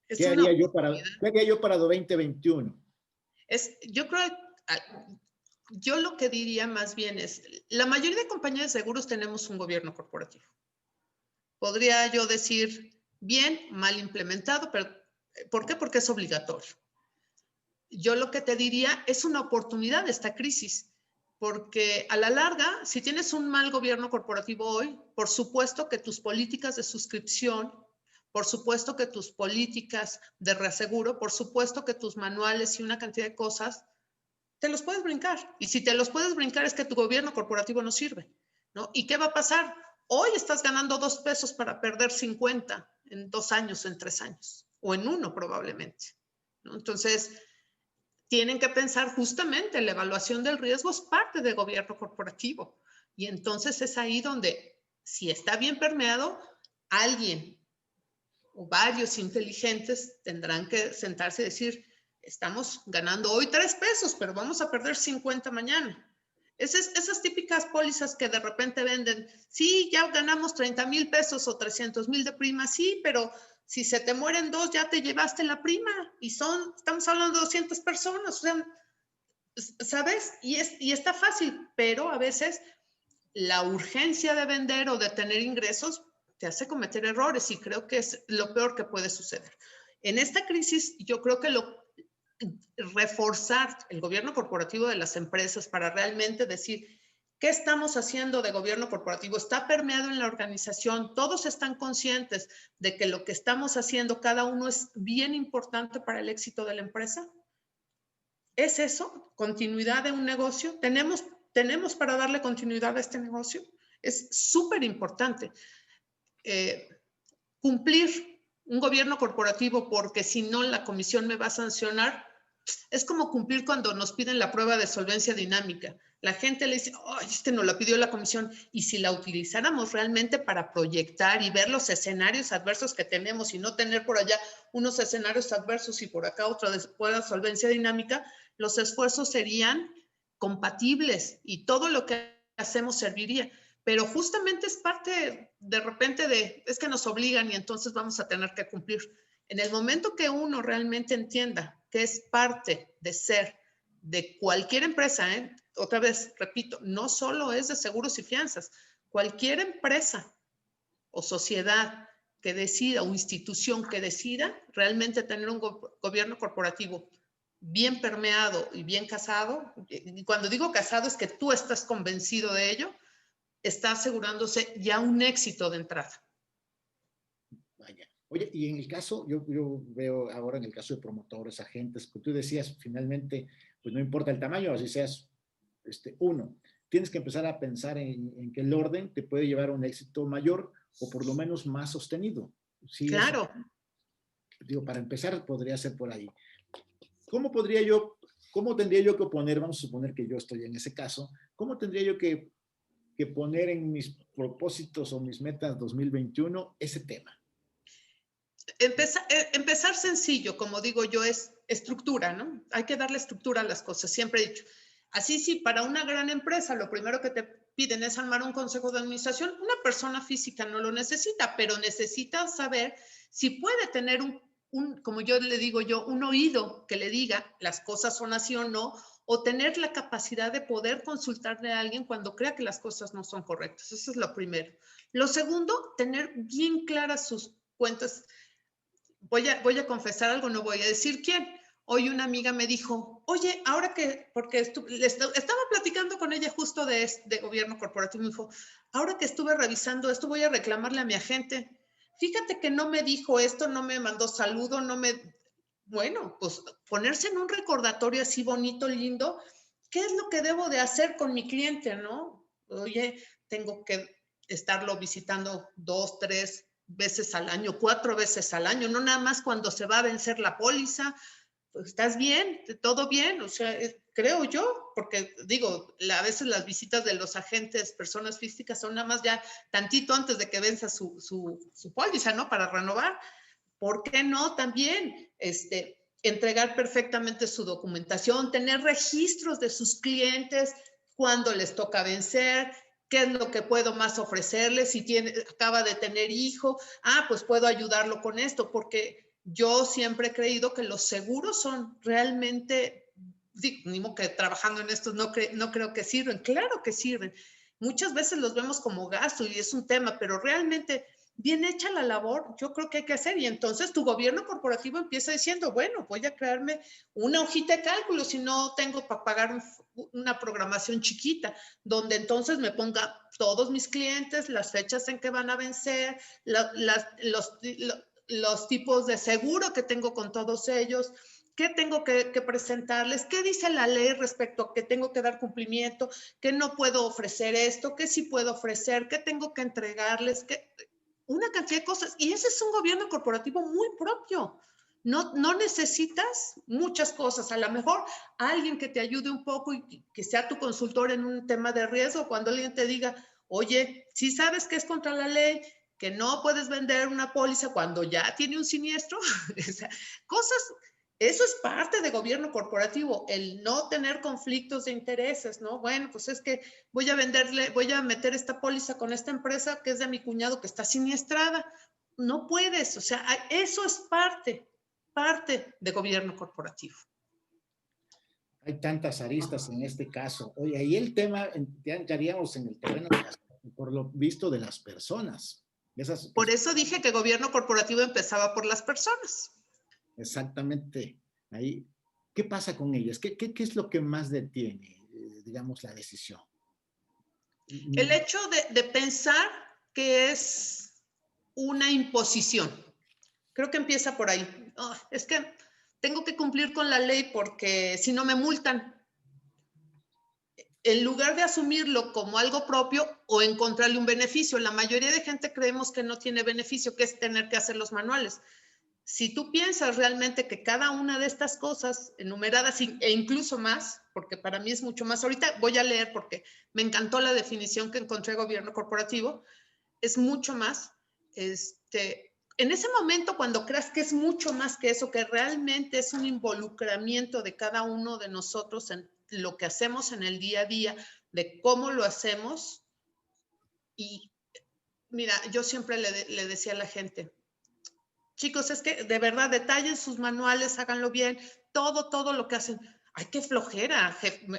Es una oportunidad. ¿Qué haría yo para 2021? Yo creo, yo lo que diría más bien es, la mayoría de compañías de seguros tenemos un gobierno corporativo. Podría yo decir bien, mal implementado, pero ¿por qué? Porque es obligatorio. Yo lo que te diría es una oportunidad de esta crisis, porque a la larga, si tienes un mal gobierno corporativo hoy, por supuesto que tus políticas de suscripción, por supuesto que tus políticas de reaseguro, por supuesto que tus manuales y una cantidad de cosas, te los puedes brincar. Y si te los puedes brincar es que tu gobierno corporativo no sirve, ¿no? ¿Y qué va a pasar? Hoy estás ganando 2 pesos para perder 50 en 2 años, en 3 años, o en 1 probablemente, ¿no? Entonces, tienen que pensar justamente la evaluación del riesgo es parte del gobierno corporativo. Y entonces es ahí donde, si está bien permeado, alguien o varios inteligentes tendrán que sentarse y decir, estamos ganando hoy 3 pesos, pero vamos a perder 50 mañana. Esas típicas pólizas que de repente venden, sí, ya ganamos 30,000 pesos o 300,000 de prima, sí, pero si se te mueren 2, ya te llevaste la prima y estamos hablando de 200 personas, o sea, ¿sabes? Y está fácil, pero a veces la urgencia de vender o de tener ingresos te hace cometer errores y creo que es lo peor que puede suceder. En esta crisis, yo creo que reforzar el gobierno corporativo de las empresas para realmente decir, ¿qué estamos haciendo de gobierno corporativo? Está permeado en la organización, todos están conscientes de que lo que estamos haciendo cada uno es bien importante para el éxito de la empresa. ¿Es eso? ¿Continuidad de un negocio? ¿Tenemos para darle continuidad a este negocio? Es súper importante cumplir un gobierno corporativo porque si no la comisión me va a sancionar. Es como cumplir cuando nos piden la prueba de solvencia dinámica. La gente le dice, ay, nos la pidió la comisión. Y si la utilizáramos realmente para proyectar y ver los escenarios adversos que tenemos y no tener por allá unos escenarios adversos y por acá otro de prueba de solvencia dinámica, los esfuerzos serían compatibles y todo lo que hacemos serviría. Pero justamente es parte de repente es que nos obligan y entonces vamos a tener que cumplir. En el momento que uno realmente entienda que es parte de ser de cualquier empresa, otra vez, repito, no solo es de seguros y fianzas, cualquier empresa o sociedad que decida o institución que decida realmente tener un gobierno corporativo bien permeado y bien casado, y cuando digo casado es que tú estás convencido de ello, está asegurándose ya un éxito de entrada. Vaya. Oye, y en el caso, yo veo ahora en el caso de promotores, agentes, que tú decías, finalmente, pues no importa el tamaño, así seas uno, tienes que empezar a pensar en que el orden te puede llevar a un éxito mayor o por lo menos más sostenido. Sí, claro. Eso, digo, para empezar podría ser por ahí. ¿Cómo tendría yo que poner, vamos a suponer que yo estoy en ese caso, cómo tendría yo que poner en mis propósitos o mis metas 2021 ese tema? Empezar sencillo, como digo yo, es estructura, ¿no? Hay que darle estructura a las cosas, siempre he dicho. Así sí, para una gran empresa lo primero que te piden es armar un consejo de administración. Una persona física no lo necesita, pero necesita saber si puede tener como yo le digo yo, un oído que le diga las cosas son así o no, o tener la capacidad de poder consultarle a alguien cuando crea que las cosas no son correctas. Eso es lo primero. Lo segundo, tener bien claras sus cuentas. Voy a confesar algo, no voy a decir quién. Hoy una amiga me dijo, oye, ahora que, porque estaba platicando con ella justo de gobierno corporativo, me dijo, ahora que estuve revisando esto, voy a reclamarle a mi agente. Fíjate que no me dijo esto, no me mandó saludo, bueno, pues ponerse en un recordatorio así bonito, lindo, ¿qué es lo que debo de hacer con mi cliente, no? Oye, tengo que estarlo visitando 2, 3 veces al año, 4 veces al año, no nada más cuando se va a vencer la póliza. pues, ¿estás bien? ¿Todo bien? O sea, creo yo, porque digo, a veces las visitas de los agentes, personas físicas, son nada más ya tantito antes de que venza su póliza, ¿no? Para renovar. ¿Por qué no también entregar perfectamente su documentación, tener registros de sus clientes, cuándo les toca vencer, qué es lo que puedo más ofrecerles, si acaba de tener hijo, pues puedo ayudarlo con esto, porque yo siempre he creído que los seguros son realmente, digo que trabajando en esto no creo que sirven, claro que sirven. Muchas veces los vemos como gasto y es un tema, pero realmente bien hecha la labor, yo creo que hay que hacer. Y entonces tu gobierno corporativo empieza diciendo, bueno, voy a crearme una hojita de cálculo si no tengo para pagar una programación chiquita, donde entonces me ponga todos mis clientes, las fechas en que van a vencer, los tipos de seguro que tengo con todos ellos, qué tengo que presentarles, qué dice la ley respecto a que tengo que dar cumplimiento, que no puedo ofrecer esto, que sí puedo ofrecer, qué tengo que entregarles, una cantidad de cosas. Y ese es un gobierno corporativo muy propio. No necesitas muchas cosas. A lo mejor alguien que te ayude un poco y que sea tu consultor en un tema de riesgo, cuando alguien te diga, oye, si sabes que es contra la ley, que no puedes vender una póliza cuando ya tiene un siniestro, cosas. Eso es parte de gobierno corporativo, el no tener conflictos de intereses, ¿no? Bueno, pues es que voy a meter esta póliza con esta empresa que es de mi cuñado que está siniestrada. No puedes, o sea, eso es parte de gobierno corporativo. Hay tantas aristas en este caso. Oye, ahí el tema, ya entraríamos en el terreno, por lo visto, de las personas. Por eso dije que gobierno corporativo empezaba por las personas. Exactamente. Ahí, ¿qué pasa con ellas? ¿Qué es lo que más detiene, digamos, la decisión? El hecho de pensar que es una imposición. Creo que empieza por ahí. Es que tengo que cumplir con la ley porque si no me multan. En lugar de asumirlo como algo propio o encontrarle un beneficio, la mayoría de gente creemos que no tiene beneficio, que es tener que hacer los manuales. Si tú piensas realmente que cada una de estas cosas enumeradas e incluso más, porque para mí es mucho más, ahorita voy a leer porque me encantó la definición que encontré de gobierno corporativo, es mucho más, en ese momento cuando creas que es mucho más que eso, que realmente es un involucramiento de cada uno de nosotros en lo que hacemos en el día a día, de cómo lo hacemos. Y mira, yo siempre le decía a la gente, chicos, es que de verdad detallen sus manuales, háganlo bien, todo lo que hacen. Ay, qué flojera,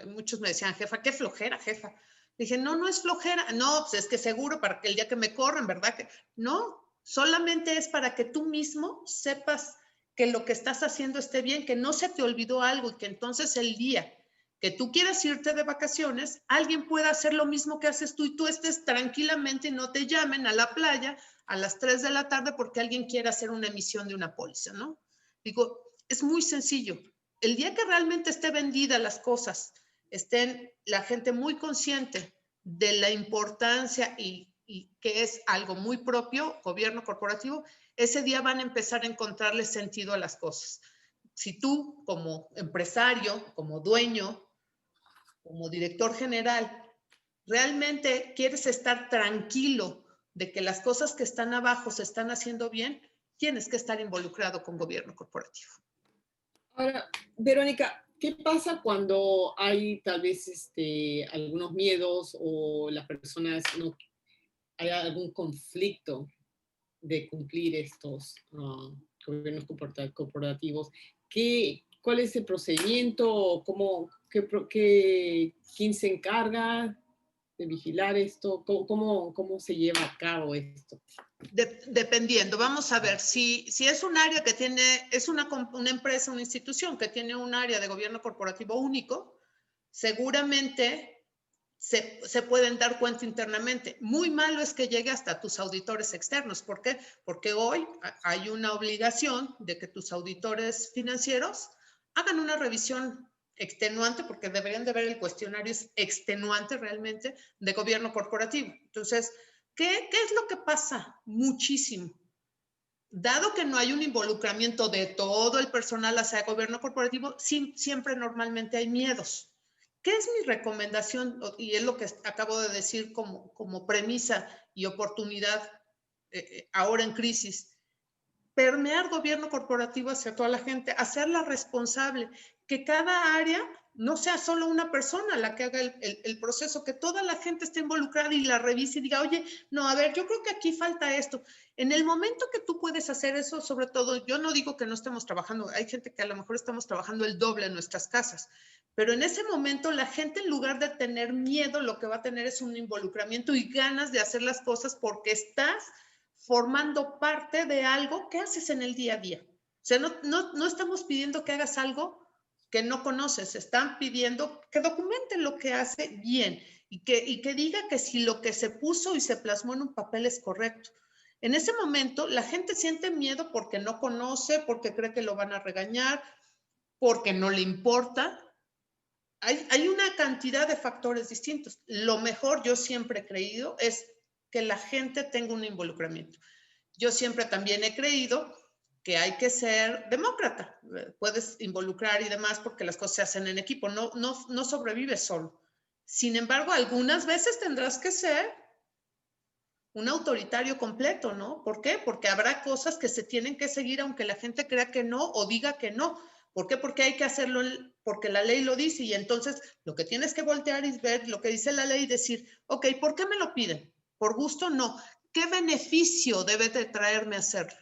muchos me decían, jefa, qué flojera, jefa. Dije, no es flojera, no, pues es que seguro para que el día que me corran, ¿verdad? Que no, solamente es para que tú mismo sepas que lo que estás haciendo esté bien, que no se te olvidó algo y que entonces el día que tú quieras irte de vacaciones, alguien pueda hacer lo mismo que haces tú y tú estés tranquilamente y no te llamen a la playa a las 3 de la tarde porque alguien quiere hacer una emisión de una póliza, ¿no? Digo, es muy sencillo. El día que realmente esté vendida las cosas, estén la gente muy consciente de la importancia y que es algo muy propio, gobierno corporativo, ese día van a empezar a encontrarle sentido a las cosas. Si tú como empresario, como dueño, como director general, realmente quieres estar tranquilo de que las cosas que están abajo se están haciendo bien, tienes que estar involucrado con gobierno corporativo. Ahora, Verónica, ¿qué pasa cuando hay tal vez algunos miedos o las personas no hay algún conflicto de cumplir estos gobiernos corporativos? ¿Cuál es el procedimiento? ¿Quién se encarga de vigilar esto? ¿Cómo se lleva a cabo esto? Dependiendo, vamos a ver, si es un área que es una empresa, una institución que tiene un área de gobierno corporativo único, seguramente se pueden dar cuenta internamente. Muy malo es que llegue hasta tus auditores externos. ¿Por qué? Porque hoy hay una obligación de que tus auditores financieros hagan una revisión extenuante, porque deberían de ver el cuestionario, es extenuante realmente, de gobierno corporativo. Entonces, ¿qué es lo que pasa? Muchísimo. dado que no hay un involucramiento de todo el personal hacia el gobierno corporativo, siempre normalmente hay miedos. ¿Qué es mi recomendación? Y es lo que acabo de decir como premisa y oportunidad ahora en crisis. Permear gobierno corporativo hacia toda la gente, hacerla responsable, que cada área no sea solo una persona la que haga el proceso, que toda la gente esté involucrada y la revise y diga, oye, no, a ver, yo creo que aquí falta esto. En el momento que tú puedes hacer eso, sobre todo, yo no digo que no estemos trabajando, hay gente que a lo mejor estamos trabajando el doble en nuestras casas, pero en ese momento la gente, en lugar de tener miedo, lo que va a tener es un involucramiento y ganas de hacer las cosas porque estás formando parte de algo que haces en el día a día. O sea, no estamos pidiendo que hagas algo que no conoces, están pidiendo que documenten lo que hace bien y que diga que si lo que se puso y se plasmó en un papel es correcto. En ese momento la gente siente miedo porque no conoce, porque cree que lo van a regañar, porque no le importa. Hay una cantidad de factores distintos. Lo mejor, yo siempre he creído, es que la gente tenga un involucramiento. Yo siempre también he creído que hay que ser demócrata. Puedes involucrar y demás porque las cosas se hacen en equipo. No sobrevives solo. Sin embargo, algunas veces tendrás que ser un autoritario completo, ¿no? ¿Por qué? Porque habrá cosas que se tienen que seguir aunque la gente crea que no o diga que no. ¿Por qué? Porque hay que hacerlo porque la ley lo dice y entonces lo que tienes que voltear es ver lo que dice la ley y decir, ok, ¿por qué me lo piden? ¿Por gusto? No. ¿Qué beneficio debe de traerme hacerlo?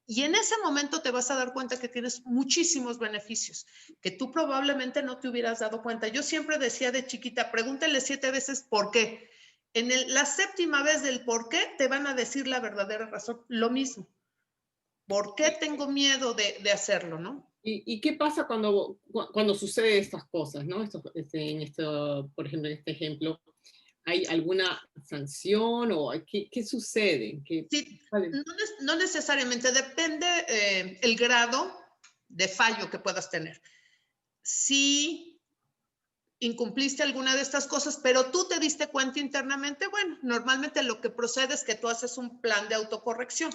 Y en ese momento te vas a dar cuenta que tienes muchísimos beneficios que tú probablemente no te hubieras dado cuenta. Yo siempre decía de chiquita, pregúntale 7 veces por qué. En la 7ª vez del por qué te van a decir la verdadera razón, lo mismo. ¿Por qué tengo miedo de hacerlo, no? ¿Y qué pasa cuando sucede estas cosas, ¿no? Por ejemplo, en este ejemplo, ¿hay alguna sanción o qué sucede? Sí, no necesariamente, depende el grado de fallo que puedas tener. Si incumpliste alguna de estas cosas, pero tú te diste cuenta internamente, bueno, normalmente lo que procede es que tú haces un plan de autocorrección.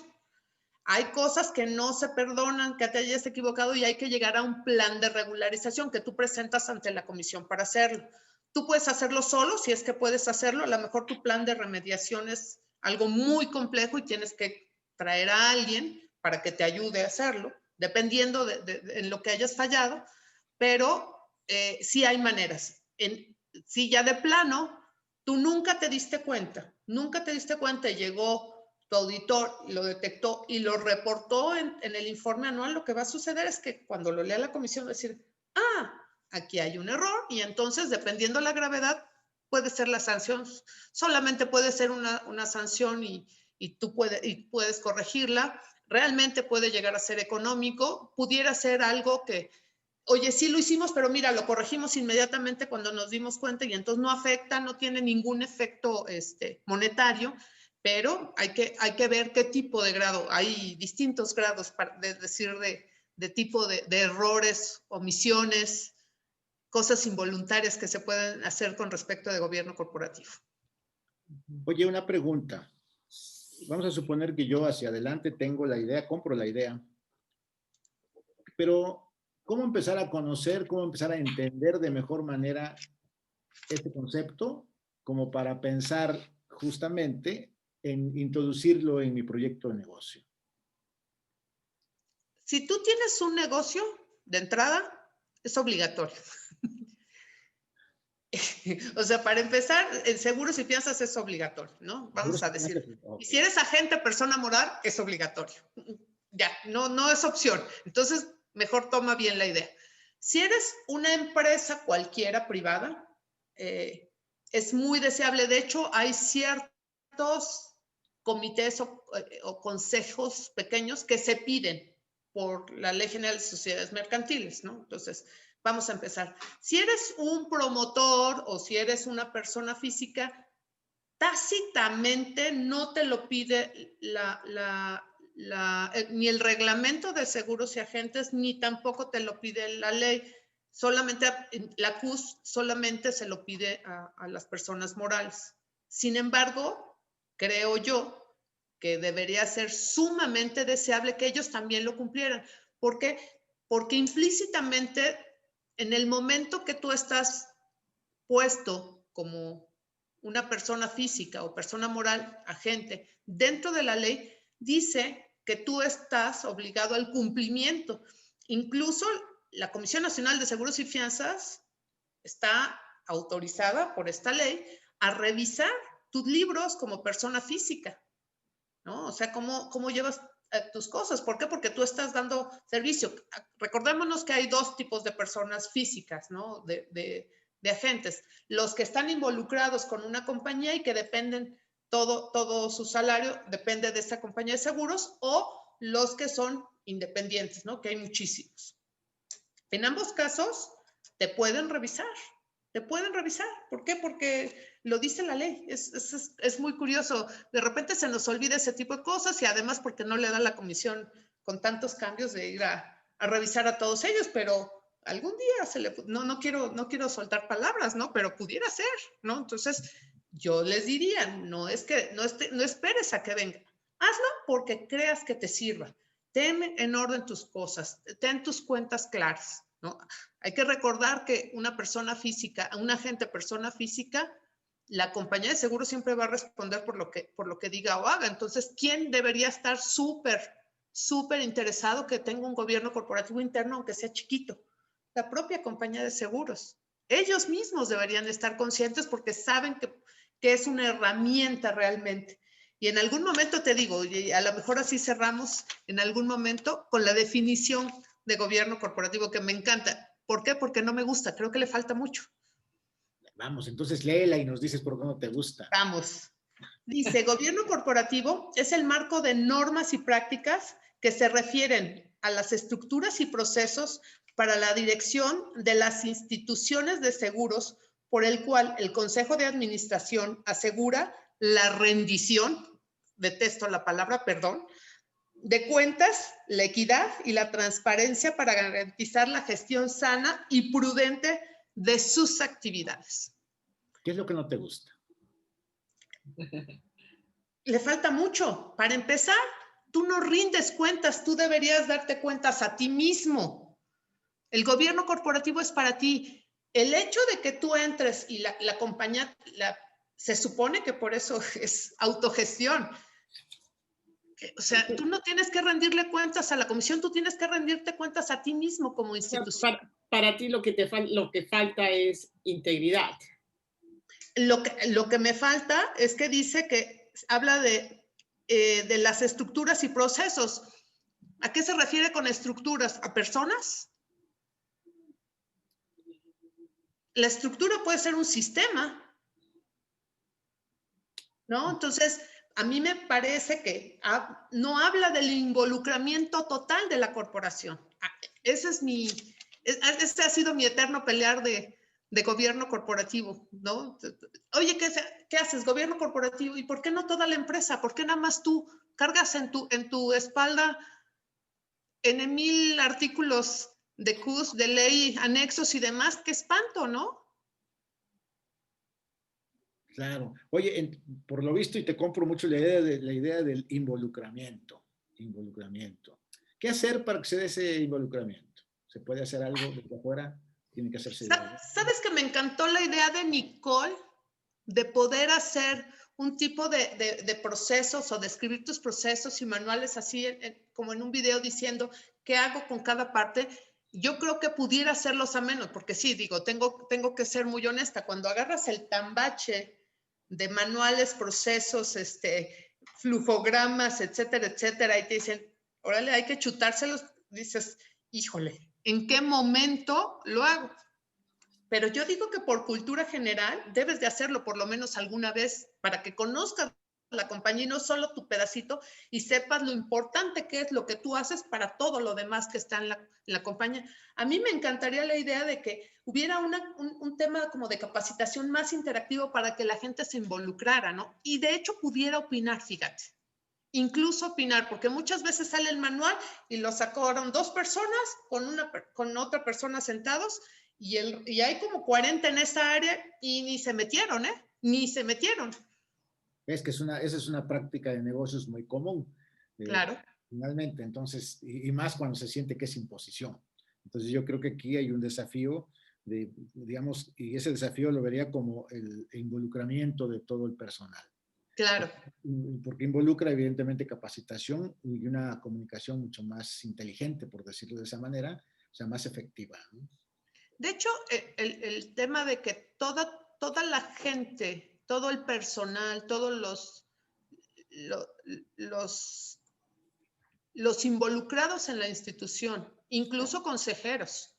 Hay cosas que no se perdonan, que te hayas equivocado y hay que llegar a un plan de regularización que tú presentas ante la comisión para hacerlo. Tú puedes hacerlo solo, si es que puedes hacerlo. A lo mejor tu plan de remediación es algo muy complejo y tienes que traer a alguien para que te ayude a hacerlo, dependiendo en lo que hayas fallado, pero sí hay maneras. Si ya de plano tú nunca te diste cuenta y llegó tu auditor lo detectó y lo reportó en el informe anual, lo que va a suceder es que cuando lo lea la comisión va a decir, aquí hay un error y entonces dependiendo la gravedad puede ser la sanción, solamente puede ser una sanción y tú puedes corregirla, realmente puede llegar a ser económico, pudiera ser algo que, oye, sí lo hicimos, pero mira, lo corregimos inmediatamente cuando nos dimos cuenta y entonces no afecta, no tiene ningún efecto monetario, pero hay que ver qué tipo de grado. Hay distintos grados, de tipo de errores, omisiones, cosas involuntarias que se pueden hacer con respecto de gobierno corporativo. Oye, una pregunta. Vamos a suponer que yo hacia adelante tengo la idea, compro la idea, pero ¿cómo empezar a conocer, cómo empezar a entender de mejor manera este concepto como para pensar justamente en introducirlo en mi proyecto de negocio? Si tú tienes un negocio, de entrada, es obligatorio. O sea, para empezar, el seguro si piensas es obligatorio, ¿no? Vamos a decir. Y si eres agente, persona moral, es obligatorio. Ya, no es opción. Entonces, mejor toma bien la idea. Si eres una empresa cualquiera privada, es muy deseable. De hecho, hay ciertos comités o consejos pequeños que se piden por la Ley General de Sociedades Mercantiles, ¿no? Entonces, vamos a empezar. Si eres un promotor o si eres una persona física, tácitamente no te lo pide ni el reglamento de seguros y agentes, ni tampoco te lo pide la ley. Solamente la CUS solamente se lo pide a las personas morales. Sin embargo, creo yo que debería ser sumamente deseable que ellos también lo cumplieran. ¿Por qué? Porque implícitamente, en el momento que tú estás puesto como una persona física o persona moral, agente, dentro de la ley, dice que tú estás obligado al cumplimiento. Incluso la Comisión Nacional de Seguros y Fianzas está autorizada por esta ley a revisar tus libros como persona física, ¿no? O sea, cómo llevas tus cosas. ¿Por qué? Porque tú estás dando servicio. Recordémonos que hay dos tipos de personas físicas, ¿no? De agentes. Los que están involucrados con una compañía y que dependen, todo su salario depende de esa compañía de seguros, o los que son independientes, ¿no? Que hay muchísimos. En ambos casos, te pueden revisar. Te pueden revisar. ¿Por qué? Porque lo dice la ley. Es muy curioso. De repente se nos olvida ese tipo de cosas y además porque no le da la comisión con tantos cambios de ir a revisar a todos ellos, pero algún día no quiero soltar palabras, ¿no? Pero pudiera ser, ¿no? Entonces, yo les diría, no esperes a que venga. Hazlo porque creas que te sirva. Ten en orden tus cosas, ten tus cuentas claras, ¿no? Hay que recordar que una persona física, un agente persona física, la compañía de seguros siempre va a responder por lo que diga o haga. Entonces, ¿quién debería estar súper interesado que tenga un gobierno corporativo interno, aunque sea chiquito? La propia compañía de seguros. Ellos mismos deberían estar conscientes porque saben que es una herramienta realmente. Y en algún momento te digo, y a lo mejor así cerramos en algún momento con la definición de gobierno corporativo que me encanta. ¿Por qué? Porque no me gusta, creo que le falta mucho. Vamos, entonces léela y nos dices por qué no te gusta. Vamos. Dice, gobierno corporativo es el marco de normas y prácticas que se refieren a las estructuras y procesos para la dirección de las instituciones de seguros por el cual el Consejo de Administración asegura la rendición, detesto la palabra, perdón, de cuentas, la equidad y la transparencia para garantizar la gestión sana y prudente de sus actividades. ¿Qué es lo que no te gusta? Le falta mucho. Para empezar, tú no rindes cuentas, tú deberías darte cuentas a ti mismo. El gobierno corporativo es para ti. El hecho de que tú entres y la compañía, se supone que por eso es autogestión. O sea, tú no tienes que rendirle cuentas a la comisión, tú tienes que rendirte cuentas a ti mismo como institución. Para ti lo que falta es integridad. Lo que me falta es que dice que habla de las estructuras y procesos. ¿A qué se refiere con estructuras? ¿A personas? La estructura puede ser un sistema, ¿no? Entonces, a mí me parece que no habla del involucramiento total de la corporación. Ese ha sido mi eterno pelear de gobierno corporativo, ¿no? Oye, ¿qué haces? Gobierno corporativo. ¿Y por qué no toda la empresa? ¿Por qué nada más tú cargas en tu espalda en 1000 artículos de CUS, de ley, anexos y demás? ¡Qué espanto!, ¿no? Claro. Oye, por lo visto, y te compro mucho la idea del involucramiento. ¿Qué hacer para que se dé ese involucramiento? ¿Se puede hacer algo desde afuera? ¿Tiene que hacerse? ¿Sabes que me encantó la idea de Nicole de poder hacer un tipo de procesos o de escribir tus procesos y manuales así como en un video diciendo qué hago con cada parte? Yo creo que pudiera hacerlos a menos, porque sí, digo, tengo que ser muy honesta. Cuando agarras el tambache de manuales, procesos, flujogramas, etcétera, y te dicen, órale, hay que chutárselos, dices, híjole, ¿en qué momento lo hago? Pero yo digo que por cultura general debes de hacerlo por lo menos alguna vez para que conozcas la compañía y no solo tu pedacito y sepas lo importante que es lo que tú haces para todo lo demás que está en la compañía. A mí me encantaría la idea de que hubiera un tema como de capacitación más interactivo para que la gente se involucrara, ¿no? Y de hecho pudiera opinar, fíjate. Incluso opinar, porque muchas veces sale el manual y lo sacaron 2 personas con otra persona sentados y hay como 40 en esa área y ni se metieron, Ni se metieron. Es que esa es una práctica de negocios muy común. Claro. Finalmente, entonces, y más cuando se siente que es imposición. Entonces yo creo que aquí hay un desafío digamos, y ese desafío lo vería como el involucramiento de todo el personal. Claro. Porque involucra evidentemente capacitación y una comunicación mucho más inteligente, por decirlo de esa manera, o sea, más efectiva, ¿no? De hecho, el tema de que toda la gente, todo el personal, todos los involucrados en la institución, incluso consejeros,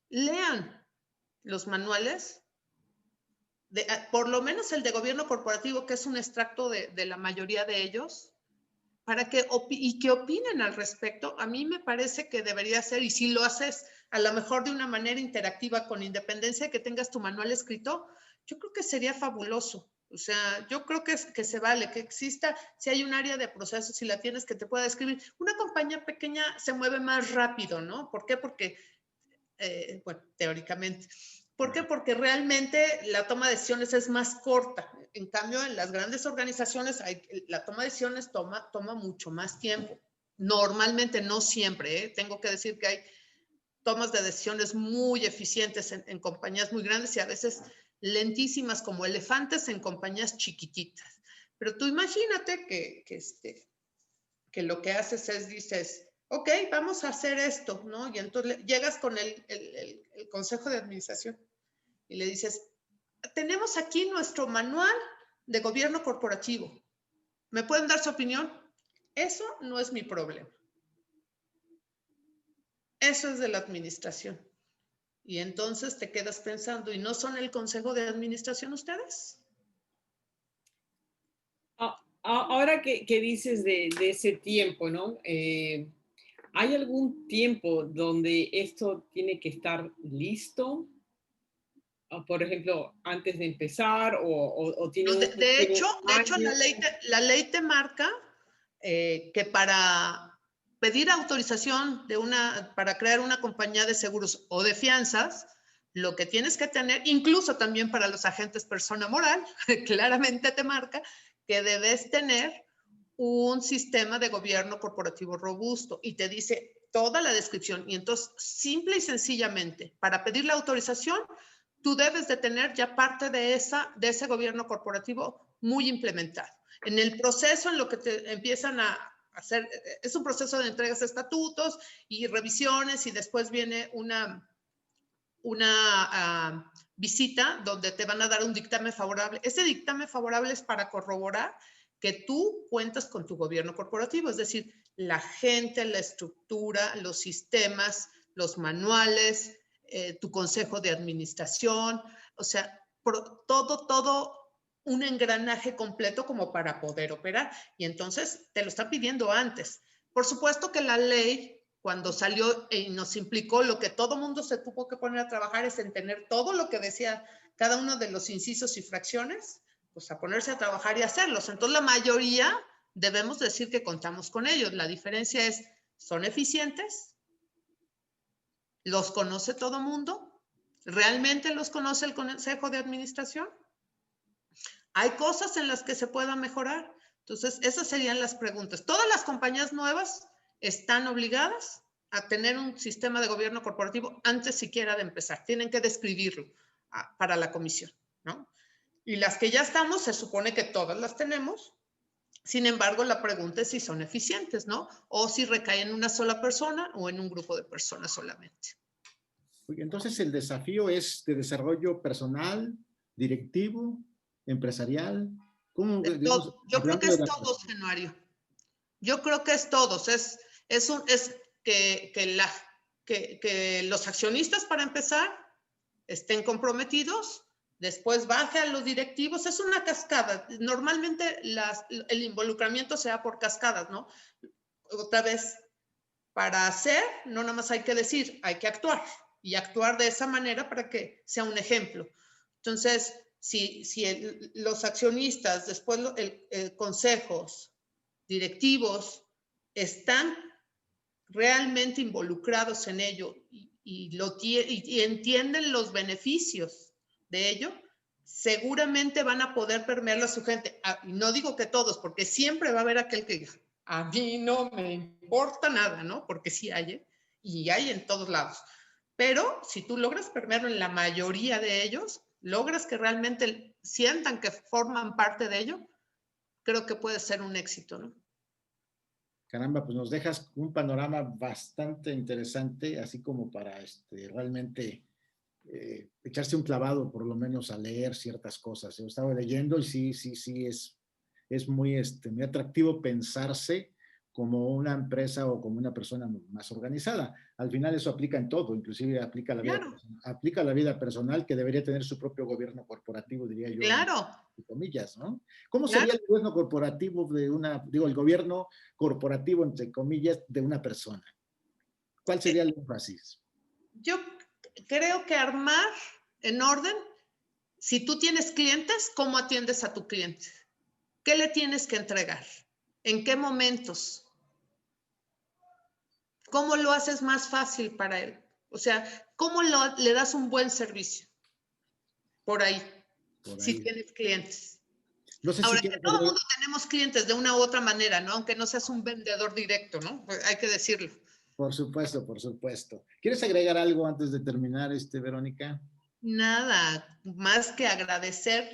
lean los manuales, por lo menos el de gobierno corporativo, que es un extracto de la mayoría de ellos, para que opinen al respecto. A mí me parece que debería ser, y si lo haces a lo mejor de una manera interactiva, con independencia de que tengas tu manual escrito, yo creo que sería fabuloso. O sea, yo creo que se vale, que exista, si hay un área de procesos, si la tienes, que te pueda escribir. Una compañía pequeña se mueve más rápido, ¿no? ¿Por qué? Porque, bueno, teóricamente. ¿Por qué? Porque realmente la toma de decisiones es más corta. En cambio, en las grandes organizaciones la toma de decisiones toma mucho más tiempo. Normalmente, no siempre, ¿eh? Tengo que decir que hay tomas de decisiones muy eficientes en compañías muy grandes y a veces lentísimas como elefantes en compañías chiquititas. Pero tú imagínate que lo que haces es, dices, ok, vamos a hacer esto, ¿no? Y entonces llegas con el consejo de administración y le dices, tenemos aquí nuestro manual de gobierno corporativo. ¿Me pueden dar su opinión? Eso no es mi problema. Eso es de la administración. Y entonces te quedas pensando, ¿y no son el consejo de administración ustedes? Ahora que dices de ese tiempo, ¿no? ¿Hay algún tiempo donde esto tiene que estar listo? Por ejemplo, antes de empezar o tiene No, de hecho, año. la ley te marca que para pedir autorización para crear una compañía de seguros o de fianzas, lo que tienes que tener, incluso también para los agentes persona moral, claramente te marca que debes tener un sistema de gobierno corporativo robusto y te dice toda la descripción. Y entonces, simple y sencillamente, para pedir la autorización, tú debes de tener ya parte de ese gobierno corporativo muy implementado. En el proceso en lo que te empiezan a hacer, es un proceso de entregas de estatutos y revisiones, y después viene una visita donde te van a dar un dictamen favorable. Ese dictamen favorable es para corroborar que tú cuentas con tu gobierno corporativo, es decir, la gente, la estructura, los sistemas, los manuales, tu consejo de administración, o sea, todo un engranaje completo como para poder operar. Y entonces te lo están pidiendo antes. Por supuesto que la ley, cuando salió y nos implicó, lo que todo mundo se tuvo que poner a trabajar es en tener todo lo que decía cada uno de los incisos y fracciones, pues a ponerse a trabajar y hacerlos. Entonces la mayoría debemos decir que contamos con ellos. La diferencia es, ¿son eficientes? ¿Los conoce todo mundo? ¿Realmente los conoce el Consejo de Administración? ¿Hay cosas en las que se pueda mejorar? Entonces, esas serían las preguntas. Todas las compañías nuevas están obligadas a tener un sistema de gobierno corporativo antes siquiera de empezar. Tienen que describirlo para la comisión, ¿no? Y las que ya estamos, se supone que todas las tenemos. Sin embargo, la pregunta es si son eficientes, ¿no? O si recaen en una sola persona o en un grupo de personas solamente. Entonces, el desafío es de desarrollo personal, directivo, empresarial. ¿Cómo, digamos, yo creo que es todo, Januario. Yo creo que es todos. Es que los accionistas, para empezar, estén comprometidos, después baje a los directivos. Es una cascada. Normalmente el involucramiento se da por cascadas, ¿no? Otra vez, para hacer, no nada más hay que decir, hay que actuar. Y actuar de esa manera para que sea un ejemplo. Entonces, si los accionistas, después consejos directivos, están realmente involucrados en ello y entienden los beneficios de ello, seguramente van a poder permearlo a su gente. Y no digo que todos, porque siempre va a haber aquel que diga, a mí no me importa nada, ¿no? Porque sí hay, ¿eh? Y hay en todos lados. Pero si tú logras permearlo en la mayoría de ellos, logras que realmente sientan que forman parte de ello, creo que puede ser un éxito, ¿no? Caramba, pues nos dejas un panorama bastante interesante, así como para realmente echarse un clavado, por lo menos a leer ciertas cosas. Yo estaba leyendo y sí, es muy, muy atractivo pensarse como una empresa o como una persona más organizada. Al final eso aplica en todo, inclusive aplica Claro, a la vida personal, que debería tener su propio gobierno corporativo, diría yo, claro, entre comillas, ¿no? ¿Cómo sería claro. el gobierno corporativo el gobierno corporativo, entre comillas, de una persona? ¿Cuál sería el énfasis? Yo creo que armar en orden, si tú tienes clientes, ¿cómo atiendes a tu cliente? ¿Qué le tienes que entregar? ¿En qué momentos? ¿Cómo lo haces más fácil para él? O sea, ¿cómo le das un buen servicio? Por ahí, Por si ahí. tienes clientes. No sé si Ahora, que quieres todo el agregar. mundo tenemos clientes de una u otra manera, ¿no? Aunque no seas un vendedor directo, ¿no? Pues hay que decirlo. Por supuesto, por supuesto. ¿Quieres agregar algo antes de terminar, Verónica? Nada, más que agradecer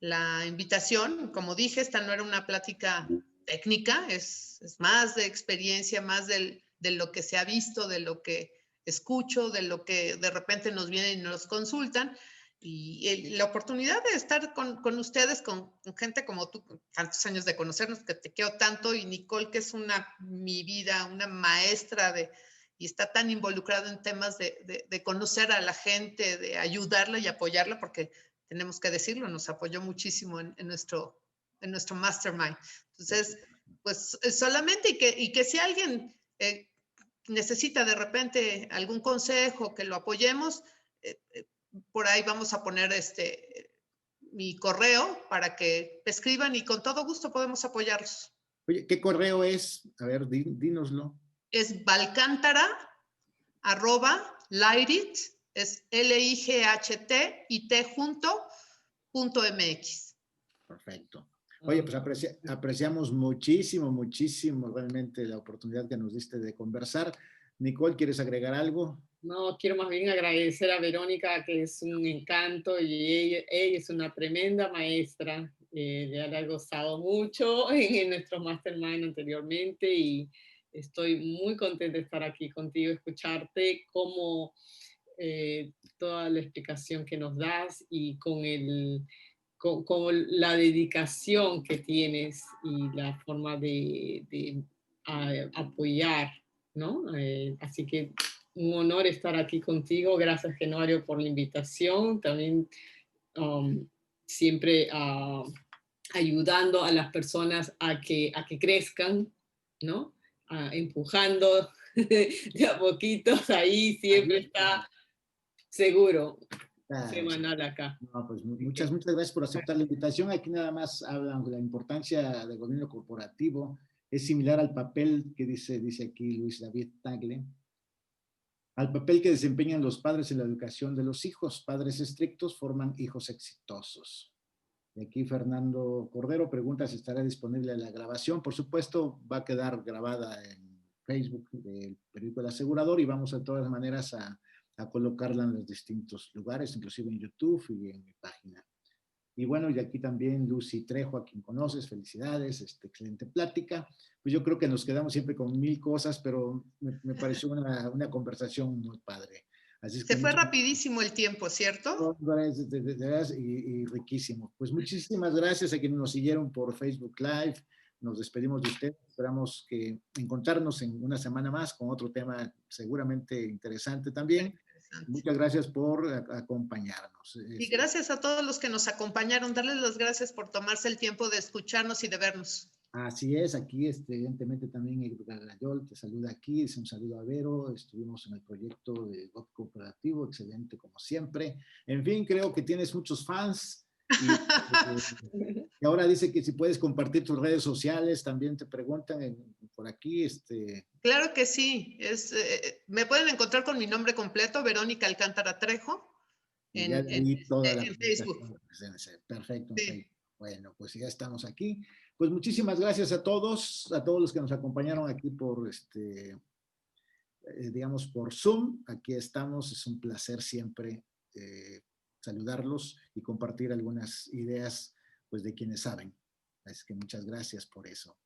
la invitación. Como dije, esta no era una plática técnica, es más de experiencia, más de lo que se ha visto, de lo que escucho, de lo que de repente nos vienen y nos consultan. Y la oportunidad de estar con ustedes, con gente como tú, con tantos años de conocernos, que te quiero tanto, y Nicole, que es mi vida, una maestra y está tan involucrado en temas de conocer a la gente, de ayudarla y apoyarla, porque tenemos que decirlo, nos apoyó muchísimo en nuestro mastermind. Entonces, pues solamente y que si alguien necesita de repente algún consejo, que lo apoyemos, por ahí vamos a poner mi correo para que escriban y con todo gusto podemos apoyarlos. Oye, ¿qué correo es? A ver, dínoslo. Es Valcántara @lightit, es LIGHT y T junto, .mx. Perfecto. Oye, pues apreciamos muchísimo, muchísimo realmente la oportunidad que nos diste de conversar. Nicole, ¿quieres agregar algo? No, quiero más bien agradecer a Verónica, que es un encanto y ella es una tremenda maestra. Ya la he gozado mucho en nuestro mastermind anteriormente y estoy muy contenta de estar aquí contigo, escucharte cómo toda la explicación que nos das y con la dedicación que tienes y la forma de apoyar, ¿no? Así que un honor estar aquí contigo. Gracias, Genorio, por la invitación. También siempre ayudando a las personas a que crezcan, ¿no? Empujando de a poquitos, ahí siempre está seguro, semanal acá. No, pues muchas gracias por aceptar la invitación. Aquí nada más hablan de la importancia del gobierno corporativo. Es similar al papel que dice aquí Luis David Tagle, al papel que desempeñan los padres en la educación de los hijos. Padres estrictos forman hijos exitosos. Y aquí Fernando Cordero pregunta si estará disponible la grabación. Por supuesto, va a quedar grabada en Facebook del periódico El Asegurador y vamos de todas maneras a colocarla en los distintos lugares, inclusive en YouTube y en mi página. Y bueno, y aquí también Lucy Trejo, a quien conoces, felicidades, excelente plática. Pues yo creo que nos quedamos siempre con mil cosas, pero me pareció una conversación muy padre. Así es que Se fue rapidísimo el tiempo, ¿cierto? y riquísimo. Pues muchísimas gracias a quienes nos siguieron por Facebook Live. Nos despedimos de ustedes. Esperamos que encontrarnos en una semana más con otro tema seguramente interesante también. Muchas gracias por acompañarnos. Y gracias a todos los que nos acompañaron. Darles las gracias por tomarse el tiempo de escucharnos y de vernos. Así es, aquí evidentemente también Edgar Gayol te saluda aquí, dice un saludo a Vero, estuvimos en el proyecto de GOT Cooperativo, excelente como siempre. En fin, creo que tienes muchos fans y ahora dice que si puedes compartir tus redes sociales, también te preguntan por aquí. Claro que sí, me pueden encontrar con mi nombre completo, Verónica Alcántara Trejo, Y ya de ahí toda la en Facebook. Perfecto, en Sí. Facebook. Bueno, pues ya estamos aquí. Pues muchísimas gracias a todos los que nos acompañaron aquí por digamos, por Zoom. Aquí estamos. Es un placer siempre saludarlos y compartir algunas ideas, pues, de quienes saben. Así que muchas gracias por eso.